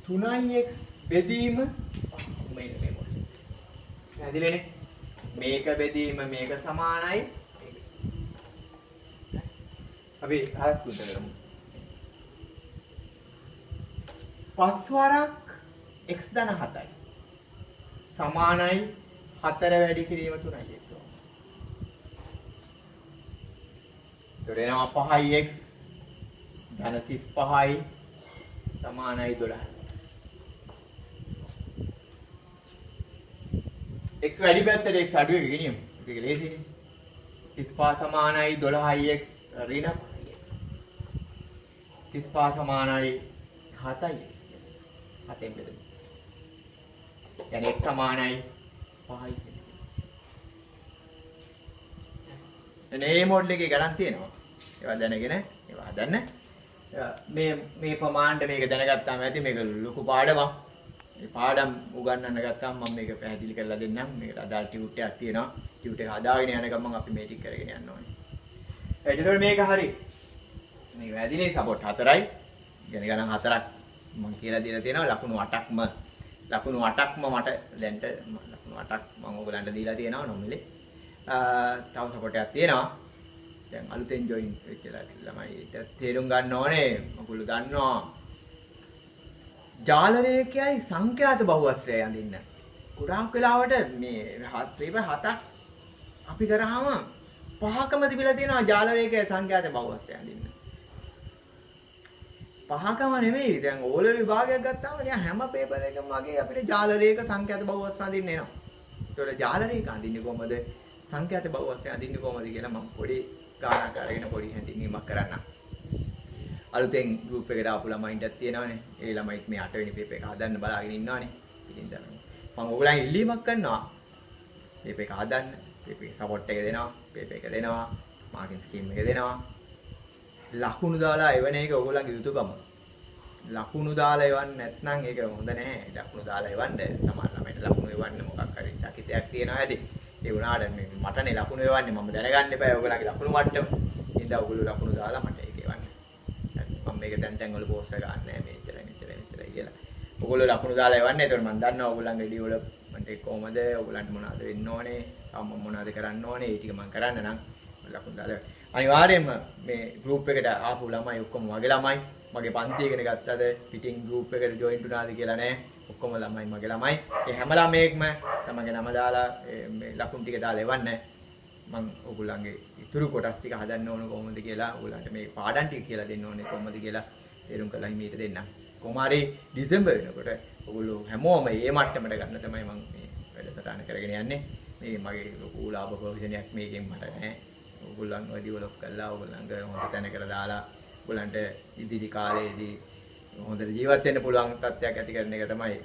3x බෙදීම මේ මොකද? පැහැදිලිනේ? මේක බෙදීම මේක සමානයි. අපි හරක් උත්තර කරමු. පස්වරක් x ධන 7යි. සමානයි 4 වැඩි කිරීම 3යි. එතකොට 5x ධන 35යි සමානයි 12යි. x වැඩි පැත්තට x අඩු එක ගෙනියමු. ඒක ලේසියි. 35 සමානයි 12x ඍණ 5x. 35 සමානයි 7x. 7ෙන් බෙදමු. يعني x සමානයි 5යි. මේ මොඩල් එකේ ගණන් තියෙනවා. ඒවා දැනගෙන ඒවා හදන්න. මේ ප්‍රමාණයට මේක දැනගත්තාම ඇති මේක ලොකු පාඩමක්. මේ පාඩම් උගන්වන්න ගත්තාම මම මේක පැහැදිලි කරලා දෙන්නම්. මේකට අදාළ ටියුට් එකක් තියෙනවා. ටියුට් එක හදාගෙන යන ගමන් අපි මේ ටික කරගෙන යන්න ඕනේ. එතකොට මේක හරි. මේක වැදිනේ සපෝට් 4යි. ඉගෙන ගණන් 4ක් මම කියලා දීලා තියෙනවා. ලකුණු 8ක්ම මට දැන්ට ලකුණු 8ක් මම ඔයගලන්ට දීලා තියෙනවා නොමිලේ. තව සපෝට් එකක් තියෙනවා. දැන් අලුතෙන් ජොයින් වෙච්ච ළමයි තේරුම් ගන්න ඕනේ. ඔයගොල්ලෝ දන්නවා ජාල රේඛයයි සංඛ්‍යාත බහුවස්ත්‍රය අඳින්න. ගොඩාක් වෙලාවට මේ පේපර් 7ක් අපි කරාම පහකම තිබිලා තියෙනවා ජාල රේඛයයි සංඛ්‍යාත බහුවස්ත්‍රය අඳින්න. පහකම නෙමෙයි. දැන් ඕල විභාගයක් ගත්තාම නිකන් හැම පේපර් එකකම වගේ අපිට ජාල රේඛ සංඛ්‍යාත බහුවස්ත්‍ර අඳින්න එනවා. ඒතකොට ජාල රේඛ අඳින්නේ කොහමද? සංඛ්‍යාත බහුව වශයෙන් අඳින්නේ කොහොමද කියලා මම පොඩි ගානක් අරගෙන පොඩි හැඳින්වීමක් කරන්නම්. අලුතෙන් ගෲප් එකට ආපු ළමයින්ටත් තියෙනවානේ. ඒ ළමයිත් මේ 8 වෙනි පේපර් එක හදන්න බලාගෙන ඉන්නවානේ. ඉතින් දැන් මම ඕගොල්ලන් ඉල්ලීමක් කරනවා. පේපර් එක හදන්න, පේපර් එක සපෝට් එක දෙනවා, පේපර් එක දෙනවා, මාකින් ස්කීම් එක දෙනවා. ලකුණු දාලා එවන එක ඕගොල්ලන්ගේ යුතුයකම. ලකුණු දාලා එවන්න නැත්නම් ඒක හොඳ නැහැ. ලකුණු දාලා එවන්න සමහර ළමයිට ලකුණු එවන්න මොකක් හරි චකිතයක් තියෙනවා ඇති. ඒ වුණාට මේ මටනේ ලකුණු එවන්නේ මම දැනගන්න එපා ඔයගොල්ලන්ගේ ලකුණු මට්ටම. ඉතින් ඔයගොල්ලෝ ලකුණු දාලා මට ඒක එවන්න. මම මේක දැන් වල පෝස්ට් එක ගන්න නැහැ මෙච්චරයි කියලා. ඔයගොල්ලෝ ලකුණු දාලා එවන්නේ. ඒතකොට මම දන්නවා ඔයගොල්ලන්ගේ ඩෙවලොප්මන්ට් එක කොහමද, ඔයගොල්ලන්ට මොනවද වෙන්න ඕනේ, මම මොනවද කරන්න ඕනේ, ඒ ටික මම කරන්න නම් ලකුණු දාලා අනිවාර්යයෙන්ම මේ ගෲප් එකට ආපු ළමයි ඔක්කොම මගේ ළමයි. මගේ පන්ති ඉගෙන ගත්තද පිටින් ගෲප් එකට ජොයින් වුණාද කියලා නෑ. ඔක්කොම ළමයි මගේ ළමයි. ඒ හැම ළමයෙක්ම තමන්ගේ නම දාලා මේ ලකුණු ටික දාලා එවන්න. මම ඔයගොල්ලන්ගේ ඉතුරු කොටස් ටික හදන්න ඕන කොහොමද කියලා ඔයගොල්ලන්ට මේ පාඩම් ටික කියලා දෙන්න ඕනේ කොහොමද කියලා තේරුම් කරලා හිමීට දෙන්න. කොහොම හරි දෙසැම්බර් වෙනකොට ඔයගොල්ලෝ හැමෝම මේ මට්ටමට ගන්න තමයි මම මේ වැඩසටහන කරගෙන යන්නේ. මේ මගේ ලොකු ලාභ ප්‍රයෝජනයක් මේකෙන් මට නෑ. ඔයගොල්ලන්ව ඩෙවලොප් කරලා ඔයගොල්ලන්ගේ හොඳ තැනකට දාලා ඔයගොල්ලන්ට ඉදිරි කාලේදී හොඳට ජීවත් වෙන්න පුළුවන් තත්ත්වයක් ඇති කරන එක තමයි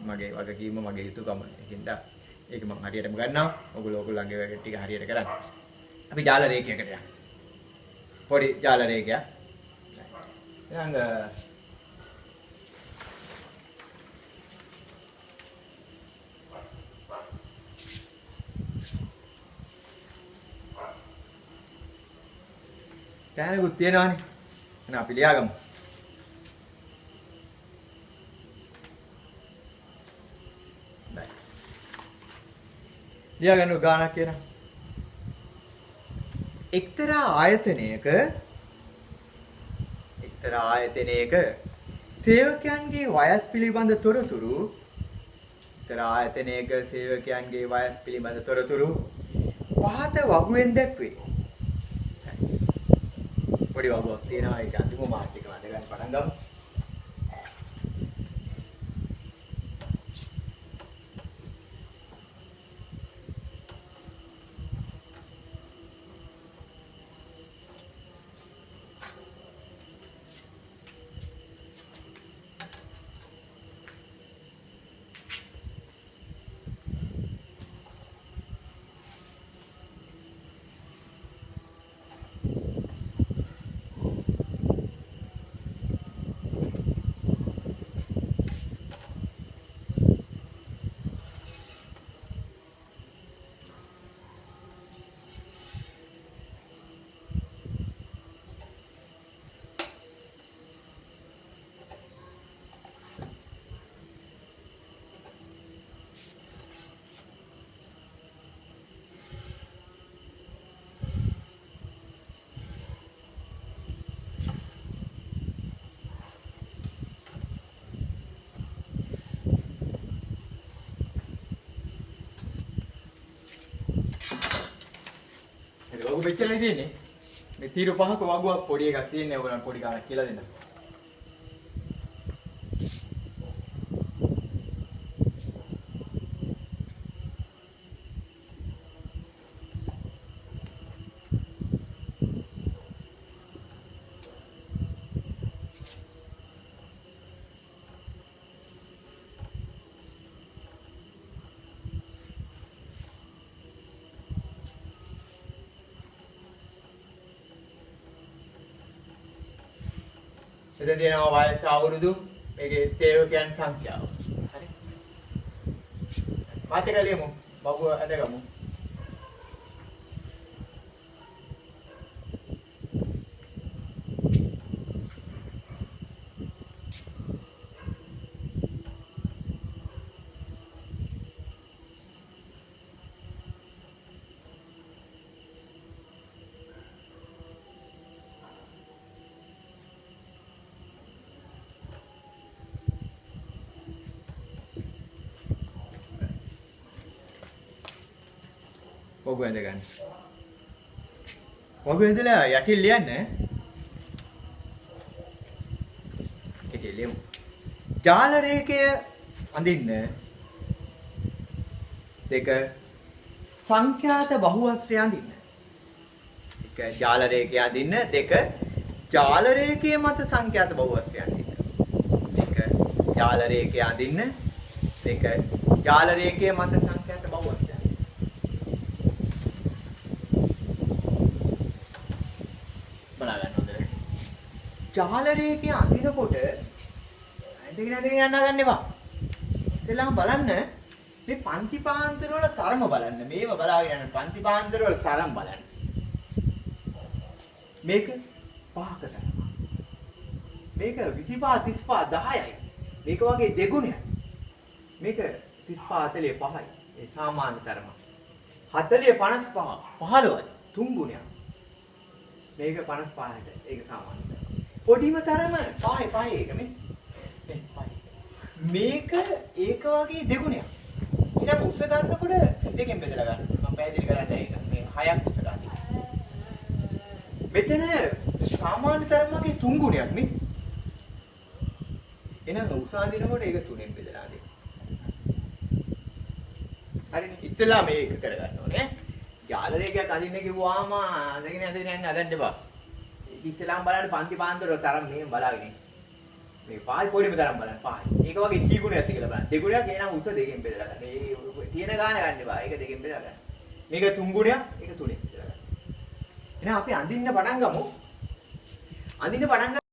මගේ වගකීම, මගේ යුතුයකම. ඒකින්ද ඒක මම හරියටම ගන්නවා. ඔයගොල්ලෝ ඔයගොල්ලන්ගේ වැඩ ටික හරියට කරන්න. අපි ජාල රේඛයකට යමු. පොඩි ජාල රේඛයක්. ඊළඟ කෑනකුත් තියෙනවානේ. එහෙනම් අපි ලියාගමු. ලියාගන්න ගානක් කියන. එක්තරා ආයතනයක සේවකයන්ගේ වයස් පිළිබඳ තොරතුරු පහත වගුවෙන් දැක්වේ. පොඩි වගුවක් තියෙනවා. ඒක අන්තිම මාර්ක් එක වද ගන්න පටන් ගමු. වගු මෙච්චරයි තියෙන්නේ. මේ තීරු පහක වගුවක් පොඩි එකක් තියෙන්නේ. ඔයගොල්ලන් පොඩි ගානක් කියලා දෙන්න. එතන තියෙනවා වයස අවුරුදු මේකේ සේවකයන් සංඛ්‍යාව. හරි. මාතේ කලියමු. වගුව ඇදගමු. වගුව ඇඳ ගන්න. වගුව ඇඳලා යටින් ලියන්න. ඒකේ ලියමු. ජාල රේඛය අඳින්න. දෙක සංඛ්‍යාත බහුවස්ත්‍රය අඳින්න. එක ජාල රේඛය අඳින්න. දෙක ජාල රේඛයේ මත සංඛ්‍යාත බහුවස්ත්‍රය අඳින්න. එක ජාල රේඛය අඳින්න. දෙක ජාල රේඛයේ මත සංඛ්‍යාත බහුවස්ත්‍රය අඳින්න. බලන්න හොඳට. ජාල රේඛය අඳිනකොට ඇඳගෙන යන්න ගන්න එපා. ඉතින් බලන්න මේ පන්ති පාන්තර වල තරම බලන්න. මේව බලාගෙන යන පන්ති පාන්තර වල තරම බලන්න. මේක 5ක තරම. මේක 25 35 10යි. මේක වගේ දෙගුණයක්. මේක 35 45යි. ඒ සාමාන්‍ය තරම. 40 55 15යි. තුන් ගුණයක්. මේක 55ට. ඒක සාමාන්‍ය තරම. පොඩිම තරම 5යි ඒක මේ. මේක ඒක වගේ දෙගුණයක්. ඊළඟ උස ගන්නකොට දෙකෙන් බෙදලා ගන්න. මම පැහැදිලි කරන්නේ ඒක. මේ 6ක් උස ගන්න. මෙතන සාමාන්‍ය තරම වගේ 3 ගුණයක් නේ. එහෙනම් උස අඳිනකොට ඒක 3ෙන් බෙදලා දෙන්න. හරිනේ. ඉස්සෙල්ලා මේක කරගන්න ඕනේ. ජාල රේඛයක් අඳින්න කිව්වාම අඳගෙන යන්න හදන්න එපා. ඒක ඉස්සෙල්ලාම බලන්න පන්ති පාන්දර තරම් මේ බලාගෙන. මේ පහයි පොඩිම තරම් බලන්න පහයි. ඒක වගේ කී ගුණයක්ද කියලා බලන්න. දෙගුණයක් එනනම් උස දෙකෙන් බෙදලා ගන්න. මේ තියෙන ගාන ගන්න එපා. ඒක දෙකෙන් බෙදලා ගන්න. මේක තුන් ගුණයක්, ඒක තුනෙන් බෙදලා ගන්න. එහෙනම් අපි අඳින්න පටන් ගමු. අඳින්න පටන්